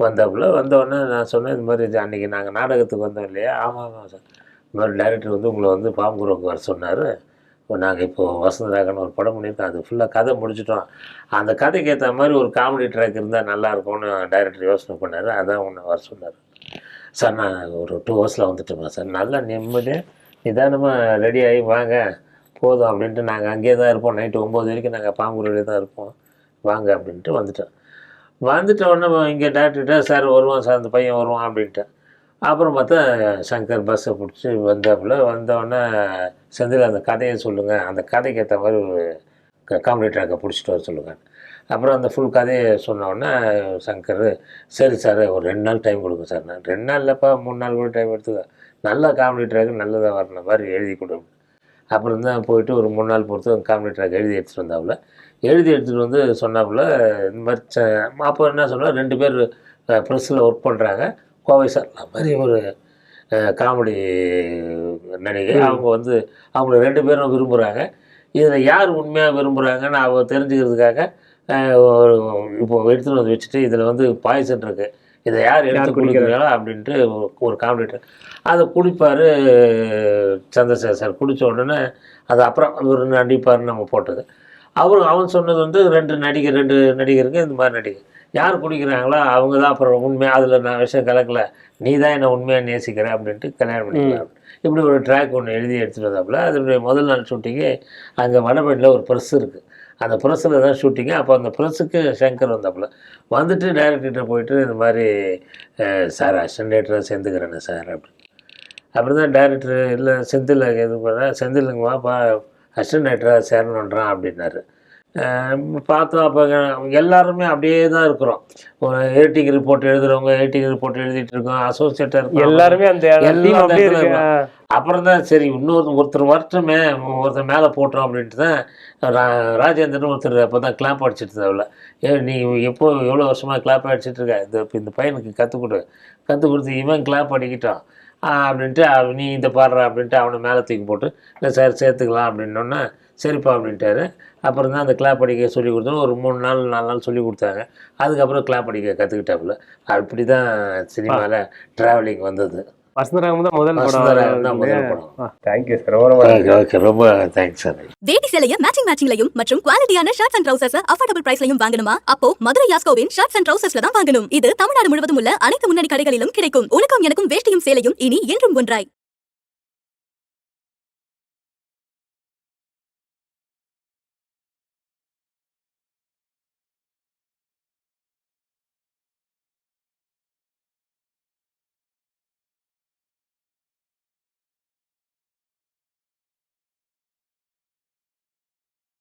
வந்தோடனே நான் சொன்னேன், இந்த மாதிரி அன்றைக்கி நாங்கள் நாடகத்துக்கு வந்தோம் இல்லையா? ஆமாம் சார், இந்த மாதிரி டைரக்டர் வந்து உங்களை வந்து பாம்புரோக்கு வர சொன்னார். நாங்கள் இப்போது வசந்தராகன்னு ஒரு படம் பண்ணியிருக்கோம், அது ஃபுல்லாக கதை முடிச்சிட்டோம். அந்த கதைக்கு ஏற்ற மாதிரி ஒரு காமெடி ட்ராக் இருந்தால் நல்லாயிருக்கும்னு டைரக்டர் யோசனை பண்ணார். அதான் ஒன்று வர சொன்னார். சார் நான் ஒரு 2 ஹவர்ஸில் வந்துட்டோமா சார்? நல்லா நிம்மதியாக நிதானமாக ரெடி ஆகி வாங்க போதும் அப்படின்ட்டு. நாங்கள் அங்கேயே தான் இருப்போம், நைட்டு 9 வரைக்கும் நாங்கள் பாம்பூரிலே தான் இருப்போம், வாங்க அப்படின்ட்டு வந்துட்டோம். வந்துட்ட உடனே இங்கே டாக்டர்கிட்ட சார் வருவான் சார், அந்த பையன் வருவான் அப்படின்ட்டு. அப்புறம் பார்த்தா சங்கர் பஸ்ஸை பிடிச்சி வந்தோடனே செந்தில் அந்த கதையை சொல்லுங்கள், அந்த கதைக்கு ஏற்ற மாதிரி ஒரு காமெடி ட்ராக்கை பிடிச்சிட்டு வர சொல்லுங்கள். அப்புறம் அந்த ஃபுல் கதையை சொன்னோடனே சங்கர் சரி சார் ஒரு 2 நாள் டைம் கொடுங்க சார். நான் 2 நாள் இல்லைப்பா 3 நாள் கூட டைம் எடுத்துக்க, நல்ல காமெடி ட்ராக்கு நல்லதாக வரணும் மாதிரி எழுதி கொடுங்க. அப்புறம் தான் போயிட்டு ஒரு 3 நாள் பொறுத்து காமெடி ட்ராக் எழுதி எடுத்துகிட்டு வந்தாப்புல. எடுத்துகிட்டு வந்து சொன்னாப்புல இந்த மாதிரி. அப்போ என்ன சொன்னால் 2 பேர் ப்ரெஸ்ஸில் ஒர்க் பண்ணுறாங்க, கோவை சார் மாதிரி ஒரு காமெடி நடிகை. அவங்க வந்து அவங்கள 2 பேரும் விரும்புகிறாங்க. இதில் யார் உண்மையாக விரும்புகிறாங்கன்னு அவங்க தெரிஞ்சுக்கிறதுக்காக இப்போ எடுத்துகிட்டு வந்து வச்சுட்டு இதில் வந்து பாய்சன் இருக்குது, இதை யார் எடுத்து குடிக்கிறாங்களோ அப்படின்ட்டு ஒரு காமெடி அதை குடிப்பார் சந்திரசேகர் சார். குடித்த உடனே அது அப்புறம் ஒரு நடிப்பார்னு நம்ம போட்டது. அவன் சொன்னது வந்து 2 நடிகருக்கு இந்த மாதிரி நடிகர் யார் குடிக்கிறாங்களோ அவங்க தான் அப்புறம் உண்மையாக அதில் நான் விஷயம் கலக்கலை, நீ தான் என்னை உண்மையாக நேசிக்கிற அப்படின்ட்டு கல்யாணம் பண்ணிக்கலாம். இப்படி ஒரு ட்ராக் ஒன்று எழுதி எடுத்துகிட்டு வந்தாப்புல. அதனுடைய முதல் நாள் ஷூட்டிங்கு அங்கே வடபேட்டில் ஒரு ப்ரெஸ் இருக்குது, அந்த ப்ரெஸ்ஸில் தான் ஷூட்டிங்கு. அப்போ அந்த ப்ரெஸ்ஸுக்கு சங்கர் வந்தாப்புல. வந்துட்டு டைரக்டர்கிட்ட போயிட்டு இந்த மாதிரி சார் அசிஸ்டன்ட் டைரக்டராக சேர்ந்துக்கிறேன்னு சார் அப்படின்னு. அப்புறம் தான் டைரக்டர் இல்லை செந்தில் இது பண்ண, செந்திலுங்கம்மா அசிஸ்டன்ட் டைரக்டராக சேரணுன்றான் அப்படின்னாரு. பார்த்தோம். அப்போ எல்லாருமே அப்படியே தான் இருக்கிறோம். ஒரு எடிட்டிங் ரிப்போர்ட் எழுதுறவங்க எடிட்டிங் ரிப்போர்ட் எழுதிட்டு இருக்கோம், அசோசியேட்டாக இருக்கோம், எல்லாருமே அந்த. அப்புறம் தான் சரி ஒருத்தர் வரட்டுமே, ஒருத்தர் மேலே போட்டோம் அப்படின்ட்டு தான் ராஜேந்திரன் ஒருத்தர் அப்போ தான் கிளாப் அடிச்சிட்டு இருந்தாவில். நீ எவ்வளோ வருஷமாக கிளாப் அடிச்சிட்டு இருக்க, இந்த பையனுக்கு கற்றுக் கொடுத்து இவன் கிளாப் அடிக்கிட்டான் அப்படின்ட்டு நீ இந்த பாடுற அப்படின்ட்டு அவனை மேலே தூக்கி போட்டு இல்லை சார் சேர்த்துக்கலாம் அப்படின்னோன்னா சரிப்பா அப்படின்ட்டாரு. அப்புறம் தான் அந்த கிளாப் அடிக்க சொல்லி கொடுத்தோம். ஒரு 3 நாள் 4 நாள் சொல்லி கொடுத்தாங்க. அதுக்கப்புறம் கிளாப் அடிக்க கற்றுக்கிட்டாப்புல. அப்படி தான் சினிமாவில் ட்ராவலிங் வந்தது. வசந்தராகம் தான் முதல் படம். தேங்க்யூ சார், ரொம்ப தேங்க்ஸ் சார். வேட்டி சேலைய மேட்சிங்லயும் மற்றும் குவாலிட்டியான ஷர்ட்ஸ் அண்ட் ட்ரவுசர்ஸ் அஃபோர்டபிள் பிரைஸ்லயும் வாங்கணுமா? அப்போ மதுரை யாஸ்கோவின் ஷர்ட்ஸ் அண்ட் ட்ரவுசர்ஸ்ல தான் வாங்கணும். இது தமிழ்நாடு முழுவதும் உள்ள அனைத்து முன்னணி கடைகளிலும் கிடைக்கும். உனக்கும் எனக்கும் வேஷ்டியும் சேலையும் இனி என்றும் ஒன்றாய்.